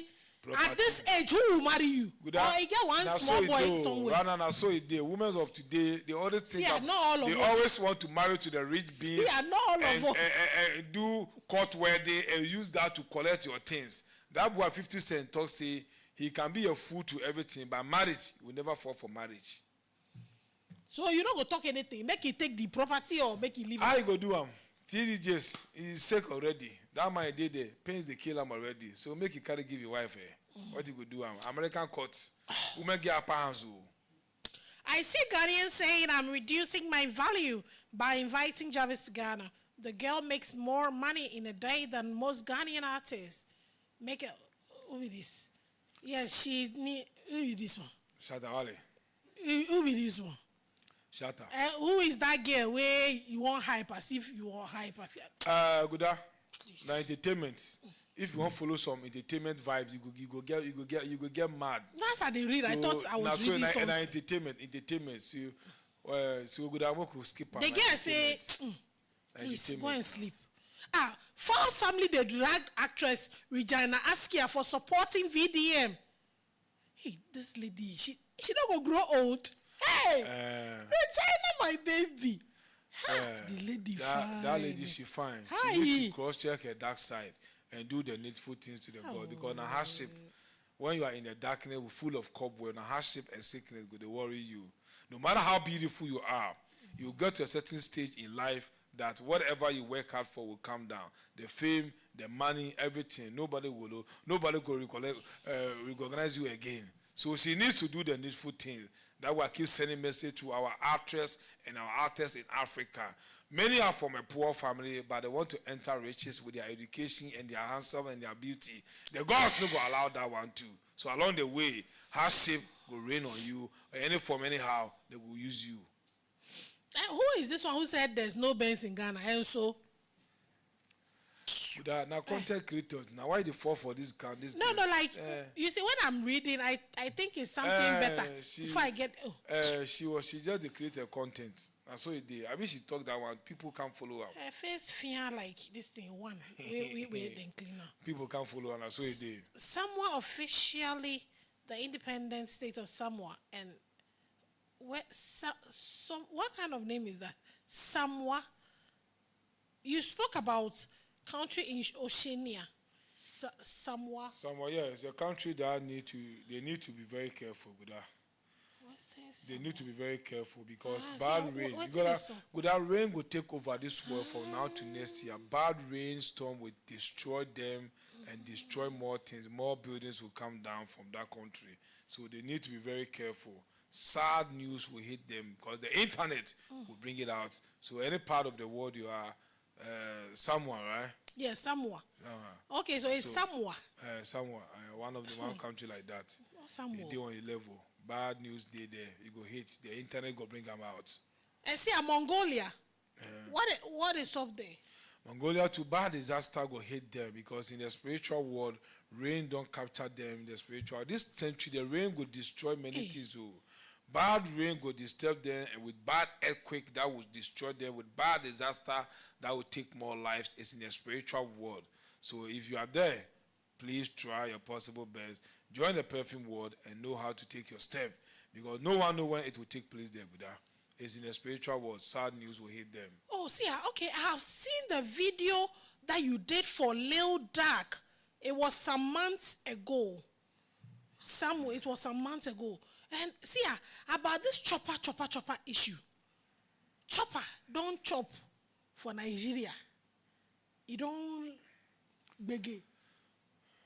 At this age, who will marry you? Or you get one small boy somewhere. No, so it did. Women of today, they always think they always want to marry to the rich beings. And do court wedding and use that to collect your things. That boy 50 Cent talk say he can be a fool to everything, but marriage will never fall for marriage. So you don't go talk anything. Make he take the property or make he leave it. I go do him. TDJs, he's sick already. That man did there. Pains they kill him already. So make he carry give your wife what you go do him? American courts. Women get upper hands. I see Ghanaians saying I'm reducing my value by inviting Jarvis to Ghana. The girl makes more money in a day than most Ghanaian artists. Make it. Who is this? Yes, who is this one? Shatta Wale. Who is this one? Shatta. Who is that girl where you want hype as if you want hype? Good. Now entertainment. if you want to follow some entertainment vibes, you go get mad. That's how they read. I thought I was reading something. Entertainment. So good. I will skip. The girl say, please go and sleep. False family they drag actress Regina Askia for supporting VDM. Hey, this lady, she don't go grow old. Hey, Regina, my baby. The lady fine. That lady, she fine. Hi. She needs to cross-check her dark side and do the needful things to the God. Because na hardship, when you are in the darkness full of cobweb, na hardship and sickness go to worry you. No matter how beautiful you are, you get to a certain stage in life that whatever you work hard for will come down. The fame, the money, everything. Nobody will recognize you again. So she needs to do the needful things. That will keep sending message to our actress and our artists in Africa. Many are from a poor family, but they want to enter riches with their education and their handsome and their beauty. The gods no go allow that one too. So along the way, hardship will rain on you, or any form, anyhow, they will use you. Who is this one who said there's no Benz in Ghana? And so now content creators. Now why they fall for this kind? No, like you see, when I'm reading, I think it's something better. Before I get she just the creator content. And so it did. I mean she talked that one. People can't follow her. Her face fear like this thing one. We then cleaner. People can't follow her, and so it did. Samoa officially the independent state of Samoa, and what kind of name is that? Samoa. You spoke about country in Oceania. Samoa. Samoa, yeah, it's a country that need to be very careful with that. They need to be very careful because bad rain. That rain will take over this world from now to next year. Bad rainstorm will destroy them and destroy more things. More buildings will come down from that country. So they need to be very careful. Sad news will hit them because the internet will bring it out. So any part of the world you are, Samoa, right? Yes, Samoa. Okay, so it's Samoa. Samoa, one country like that. Samoa. They on a level. Bad news day there. You go hit. The internet go bring them out. And see, Mongolia. What is up there? Mongolia too bad disaster go hit them because in the spiritual world, rain don't capture them in the spiritual. This century, the rain will destroy many things. So bad rain will disturb them, and with bad earthquake that will destroy them, with bad disaster that will take more lives. It's in the spiritual world. So if you are there, please try your possible best. Join the perfume world and know how to take your step. Because no one knows when it will take place there. It's in the spiritual world. Sad news will hit them. Oh, see, okay, I have seen the video that you did for Lil Dark. It was some months ago. It was some months ago. And see, about this chopper issue. Chopper don't chop for Nigeria. You don't beg.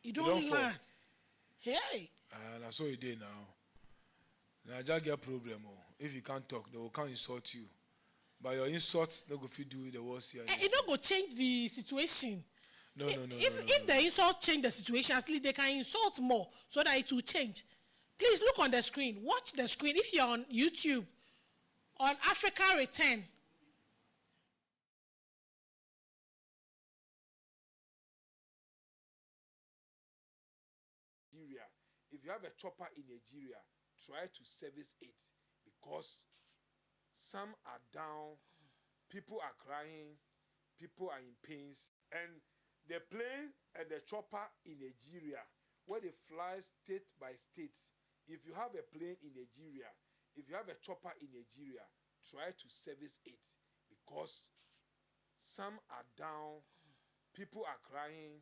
You don't learn. Hey. That's what you did now. Nigeria get problem. If you can't talk, they will come insult you. But your insult, they go fit do the worst here. It don't go change the situation. No. If the insult change the situation, at least they can insult more so that it will change. Please look on the screen. Watch the screen. If you're on YouTube, on Africa Return. Nigeria. If you have a chopper in Nigeria, try to service it because some are down, people are crying, people are in pains, and the plane and the chopper in Nigeria, where they fly state by state. If you have a plane in Nigeria, if you have a chopper in Nigeria, try to service it because some are down, people are crying,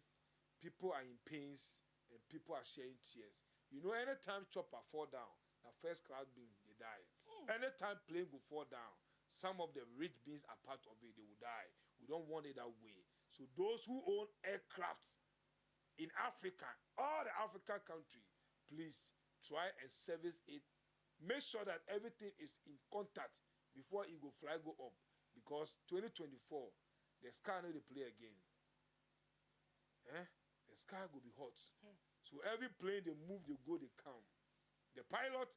people are in pains, and people are shedding tears. You know, anytime chopper fall down, the first cloud beam, they die. Anytime plane will fall down, some of the rich beings are part of it, they will die. We don't want it that way. So those who own aircraft in Africa, all the African countries, please try and service it. Make sure that everything is in contact before it go fly go up. Because 2024, the sky no dey play again. The sky will be hot. So every plane they move, they go, they come. The pilot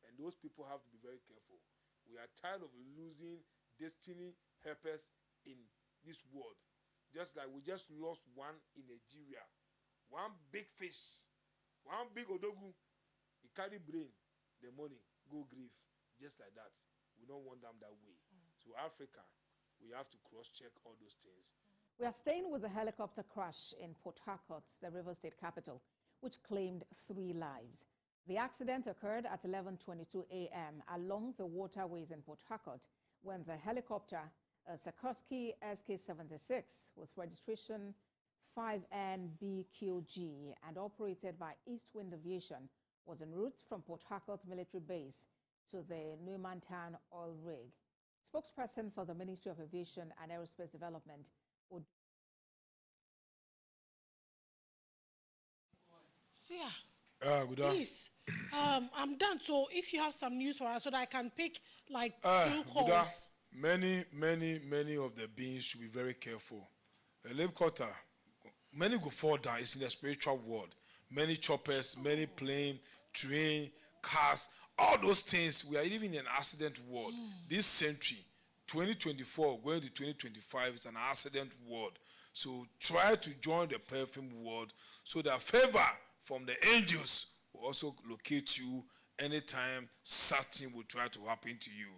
and those people have to be very careful. We are tired of losing destiny helpers in this world. Just like we just lost one in Nigeria. one big fish, one big odogu, he carry brain, the money, go grief, just like that. We don't want them that way. So Africa, we have to cross-check all those things. We are staying with the helicopter crash in Port Harcourt, the River State capital, which claimed 3 lives. The accident occurred at 11:22 a.m. along the waterways in Port Harcourt when the helicopter, a Sikorsky SK-76 with registration 5NBQG and operated by East Wind Aviation, was en route from Port Harcourt Military Base to the Neumantown oil rig. Spokesperson for the Ministry of Aviation and Aerospace Development, Seer, please, I'm done. So if you have some news for us so that I can pick like few calls. Many of the beings should be very careful. A helicopter, many go fall down. It's in the spiritual world. Many choppers, many plane, train, cars, all those things. We are living in an accident world. This century, 2024 going to 2025, is an accident world. So try to join the perfume world so that favor from the angels will also locate you anytime something will try to happen to you.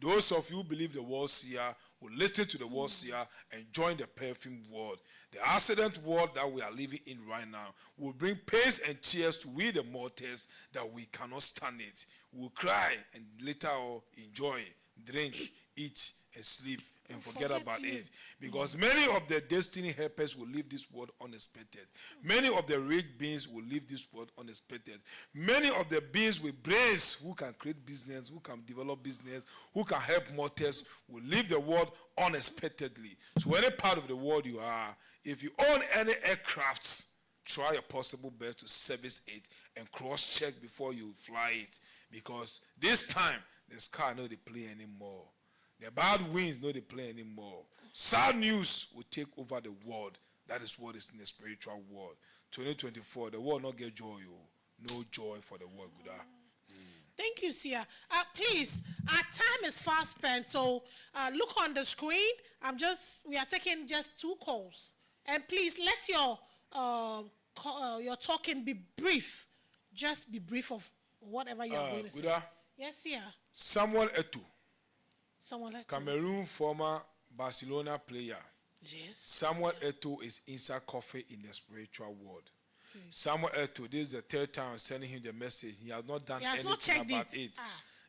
Those of you who believe the word seer will listen to the word seer and join the perfume world. The accident world that we are living in right now will bring pains and tears to we the mortals that we cannot stand it. We'll cry and later on enjoy, drink, eat, and sleep and forget about it. Because many of the destiny helpers will leave this world unexpected. Many of the rich beings will leave this world unexpected. Many of the beings with brains who can create business, who can develop business, who can help mortals will leave the world unexpectedly. So any part of the world you are, if you own any aircrafts, try your possible best to service it and cross-check before you fly it. Because this time, the sky no they play anymore. The bad winds no they play anymore. Sad news will take over the world. That is what is in the spiritual world. 2024, the world not get joy. No joy for the world. Thank you, Seer. Please, our time is fast spent, so look on the screen. We are taking just 2 calls. And please let your talking be brief. Just be brief of whatever you are going to say. Yes, Seer. Samuel Eto'o. Someone like Cameroon former Barcelona player. Yes. Samuel Eto'o is inside coffee in the spiritual world. Samuel Eto'o, this is the 3rd time I'm sending him the message. He has not done anything about it.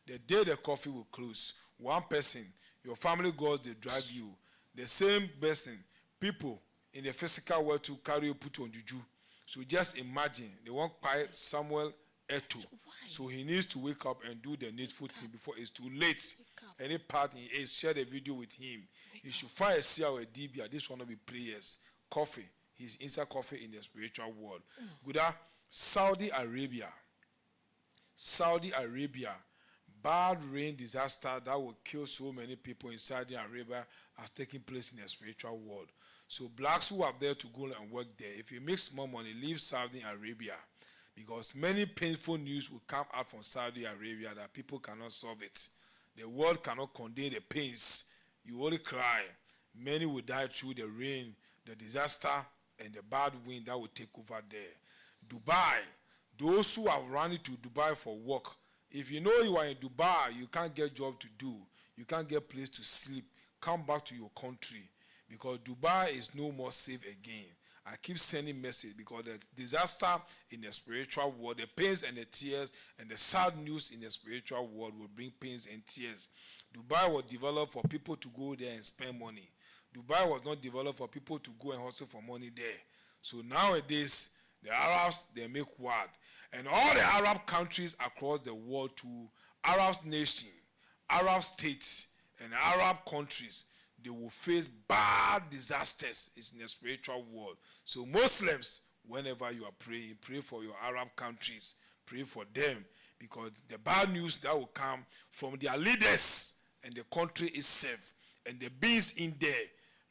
The day the coffee will close, one person, your family goes, they drag you. The same person, people in the physical world to carry you, put you on juju. So just imagine, they won't buy Samuel Eto'o. So he needs to wake up and do the needful thing before it's too late. Any part he is, share the video with him. You should find a seer or a DB. This one will be prayers. Coffee. He's inside coffee in the spiritual world. Good. Saudi Arabia. Saudi Arabia. Bad rain disaster that will kill so many people in Saudi Arabia has taken place in the spiritual world. So blacks who are there to go and work there, if you make small money, leave Saudi Arabia. Because many painful news will come out from Saudi Arabia that people cannot solve it. The world cannot contain the pains. You only cry. Many will die through the rain, the disaster, and the bad wind that will take over there. Dubai. Those who are running to Dubai for work, if you know you are in Dubai, you can't get job to do. You can't get place to sleep. Come back to your country. Because Dubai is no more safe again. I keep sending message because the disaster in the spiritual world, the pains and the tears and the sad news in the spiritual world will bring pains and tears. Dubai was developed for people to go there and spend money. Dubai was not developed for people to go and hustle for money there. So nowadays, the Arabs, they make war. And all the Arab countries across the world too, Arab nations, Arab states, and Arab countries, they will face bad disasters. It's in the spiritual world. So Muslims, whenever you are praying, pray for your Arab countries. Pray for them. Because the bad news that will come from their leaders and the country itself and the beings in there.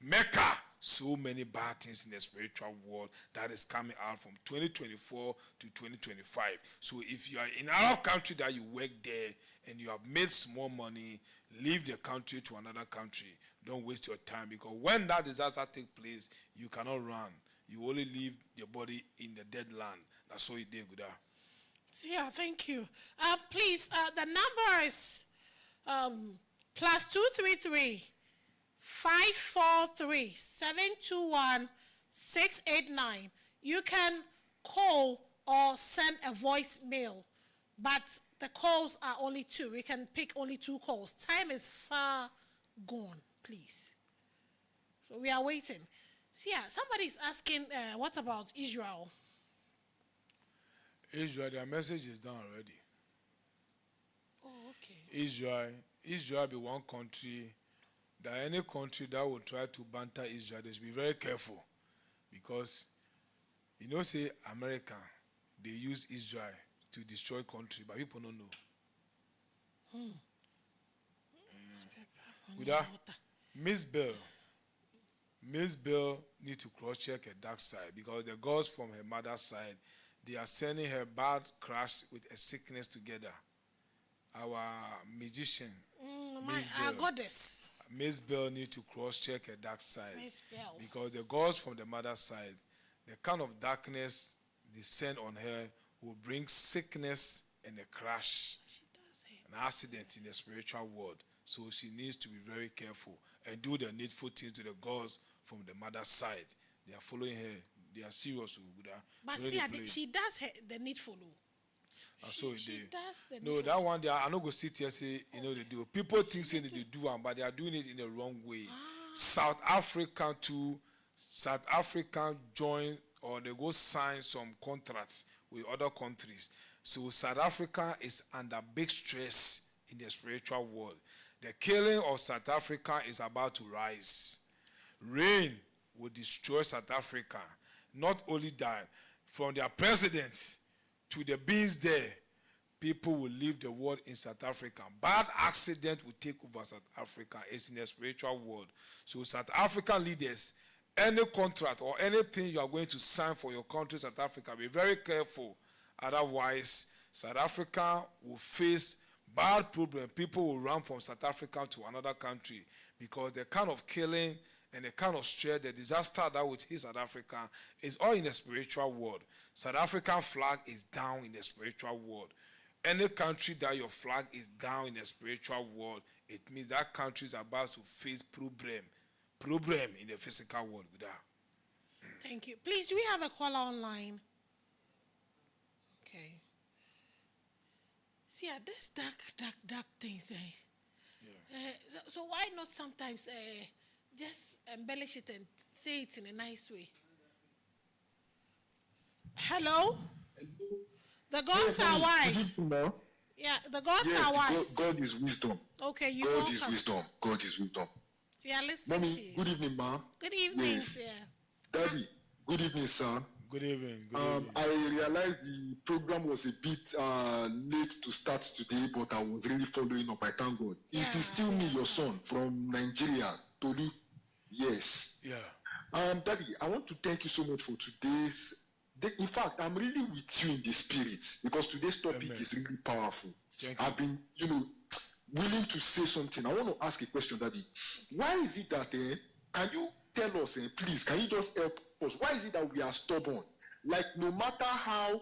Mecca, so many bad things in the spiritual world that is coming out from 2024 to 2025. So if you are in Arab country that you work there and you have made small money, leave the country to another country. Don't waste your time, because when that disaster takes place, you cannot run. you only leave your body in the dead land. That's all it did, good. Yeah, thank you. Please, the number is plus 233 543 721 689. You can call or send a voicemail, but the calls are only 2. We can pick only 2 calls. Time is far gone, please. So we are waiting. See, yeah, somebody is asking, what about Israel? Israel, their message is done already. Oh, okay. Israel be one country that any country that will try to banter Israel, they should be very careful. Because, say America, they use Israel to destroy country, but people don't know. Without Miss Bell need to cross-check her dark side, because the gods from her mother's side, they are sending her bad crash with a sickness together. Our magician, Our goddess. Miss Bell need to cross-check her dark side. Miss Bell. Because the gods from the mother's side, the kind of darkness they send on her will bring sickness and a crash, an accident in the spiritual world. So she needs to be very careful and do the needful things to the gods from the mother's side. They are following her. They are serious with her. But see, she does the needful. So she does the no, that one there, I not go sit here and say, they do. People think saying they do, but they are doing it in the wrong way. South Africa too. South Africa join, or they go sign some contracts with other countries. So South Africa is under big stress in the spiritual world. The killing of South Africa is about to rise. Rain will destroy South Africa. Not only that, from their presidents to the beings there, people will leave the world in South Africa. Bad accident will take over South Africa. It's in the spiritual world. So South African leaders, any contract or anything you are going to sign for your country, South Africa, be very careful. Otherwise, South Africa will face bad problem. People will run from South Africa to another country, because the kind of killing and the kind of stress, the disaster that would hit South Africa is all in the spiritual world. South African flag is down in the spiritual world. Any country that your flag is down in the spiritual world, it means that country is about to face problem in the physical world. Thank you. Please, do we have a caller online? Okay. See, this dark things. So why not sometimes just embellish it and say it in a nice way? Hello? The gods are wise. Yeah, the gods are wise. God is wisdom. Okay, you God welcome. is wisdom. God is wisdom. We are listening Mommy, to you. good evening, ma. Good evening, Yes. sir. Daddy, good evening, sir. Good evening. Good evening. I realized the program was a bit late to start today, but I was really following up. I thank God. It is still me, your son, from Nigeria, Tolu. Yes. Yeah. Daddy, I want to thank you so much for today's. In fact, I'm really with you in the spirit, because today's topic Amen. is really powerful. Thank you. I've been, willing to say something. I want to ask a question, Daddy. Why is it that, can you tell us, please, can you just help us? Why is it that we are stubborn? Like, no matter how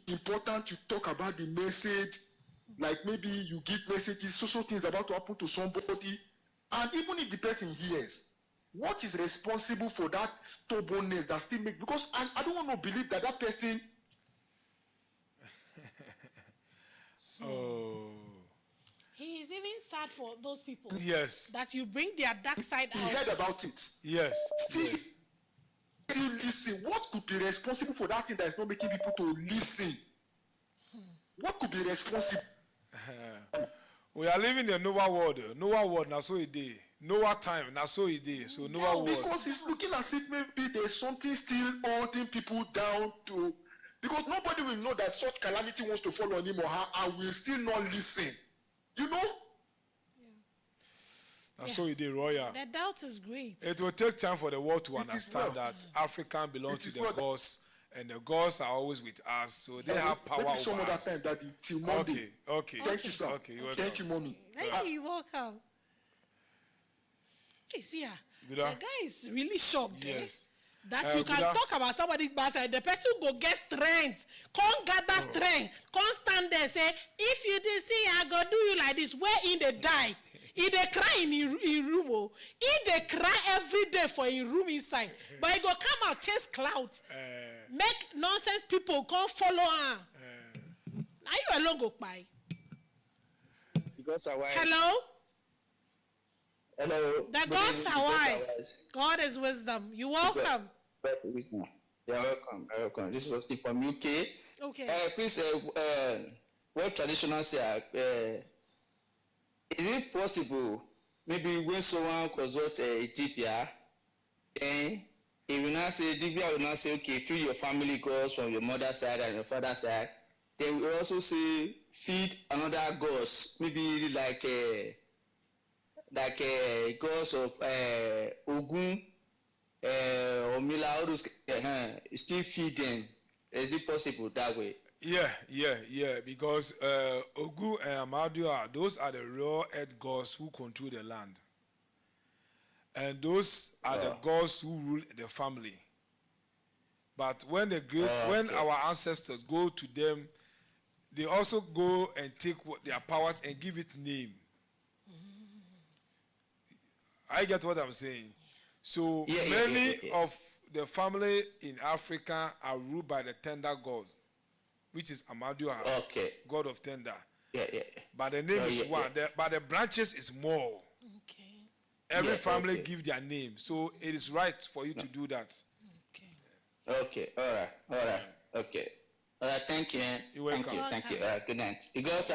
important you talk about the message, like maybe you give messages, so things about to happen to somebody, and even if the person hears, what is responsible for that stubbornness that still makes, because I don't want to believe that person. Oh. He is even sad for those people. Yes. That you bring their dark side He out. heard about it. Yes. Still, Yes. you listen. What could be responsible for that thing that is not making people to listen? What could be responsible? We are living in Noah world. Noah world, now so it is. Noah time, now so it is. So Noah world. Because it's looking as if maybe there's something still holding people down to. Because nobody will know that such calamity wants to fall on him or her, and will still not listen. Now so it is, royal. The doubt is great. It will take time for the world to understand that African belongs to the gods, and the gods are always with us, so they have power Maybe some over other us. time, Daddy, till Monday. Okay. Thank you, sir. Okay, you're Thank you, Mommy. Thank you, welcome. Hey, see ya. Good The afternoon. guy is really shocked. Yes. That you can talk about somebody's bad side. The person go get strength. Can't gather strength. Can't stand there say, if you did see, I go do you like this. Where in the die? He dey cry in room. Oh. He dey cry every day for a room inside. But he go come out, chase clouds. Make nonsense people come follow her. Now you alone go by. Because Hello? Hello. The gods are wise. God is wisdom. You're welcome. You're welcome. You're welcome. This is Steve from UK. Okay. Please, what traditional say? Is it possible, maybe when someone consult a DPR, then he will not say, DPR will not say, okay, feed your family gods from your mother's side and your father's side. They will also say, feed another gods, maybe like gods of Ogun, Omila, all those, still feed them. Is it possible that way? Yeah. Because Ogu and Amadua, those are the real head gods who control the land. And those are the gods who rule the family. But when when our ancestors go to them, they also go and take their powers and give it name. I get what I'm saying. So many of the family in Africa are ruled by the tender god, which is Amadua, god of tender. But the name is one. But the branches is more. Every family give their name. So it is right for you to do that. Okay. All right. Okay. All right. Thank you. You're welcome. Thank you. All right. Good night. Because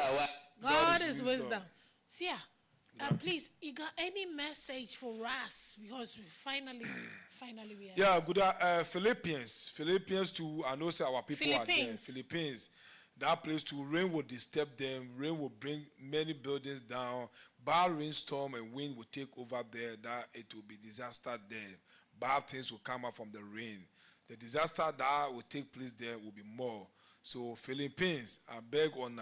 God is wisdom. Seer, please, you got any message for us? Because we finally we are. Yeah, good. Philippines too. I know say our people are there. Philippines. That place too, rain will disturb them. Rain will bring many buildings down. Bad rainstorm and wind will take over there. That it will be disaster there. Bad things will come out from the rain. The disaster that will take place there will be more. So Philippines, I beg on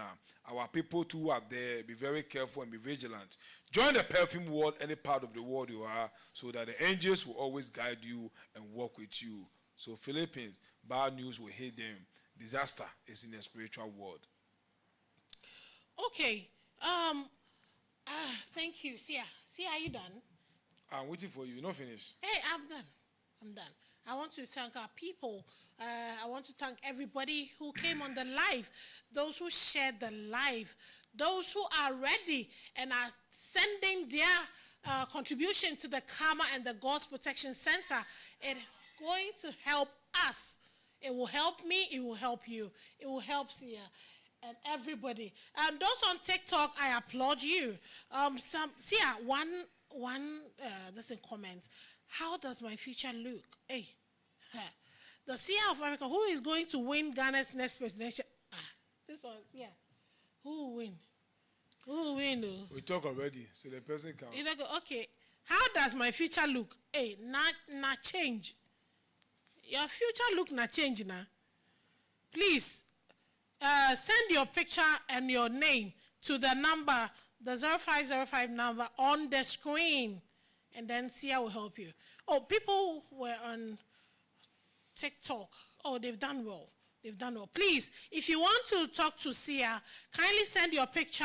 our people too are there. Be very careful and be vigilant. Join the perfume world, any part of the world you are, so that the angels will always guide you and walk with you. So Philippines, bad news will hit them. Disaster is in the spiritual world. Okay. Thank you. Seer, are you done? I'm waiting for you. You're not finished. Hey, I'm done. I want to thank our people. I want to thank everybody who came on the live, those who shared the live, those who are ready and are sending their contribution to the Karma and the God's Protection Center. It is going to help us. It will help me. It will help you. It will help Seer and everybody. And those on TikTok, I applaud you. Seer, one that's in comment. How does my future look? Hey, the Seer of Africa, who is going to win Ghana's next presidential? This one, yeah. Who will win? Who will win? We talk already, so the person can. Okay. How does my future look? Hey, not change. Your future look not change now. Please send your picture and your name to the number, the 0505 number on the screen, and then Seer will help you. Oh, people were on TikTok. Oh, they've done well. Please, if you want to talk to Seer, kindly send your picture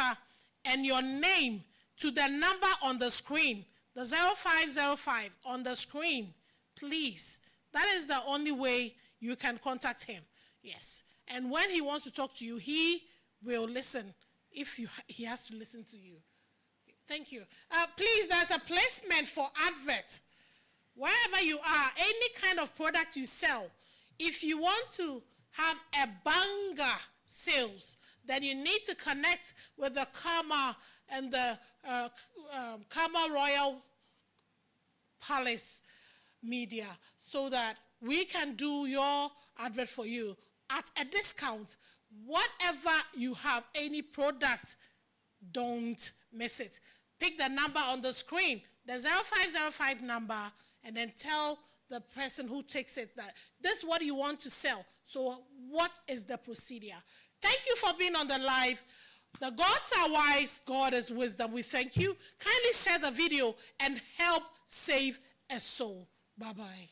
and your name to the number on the screen, the 0505 on the screen, please. That is the only way you can contact him. Yes. And when he wants to talk to you, he will listen if he has to listen to you. Okay, thank you. Please, there's a placement for advert. Wherever you are, any kind of product you sell, if you want to have a banger sales, then you need to connect with the Karma and the Karma Royal Palace Media so that we can do your advert for you at a discount. Whatever you have, any product, don't miss it. Pick the number on the screen, the 0505 number, and then tell the person who takes it that this is what you want to sell. So what is the procedure? Thank you for being on the live. The gods are wise, God is wisdom. We thank you. Kindly share the video and help save a soul. Bye-bye.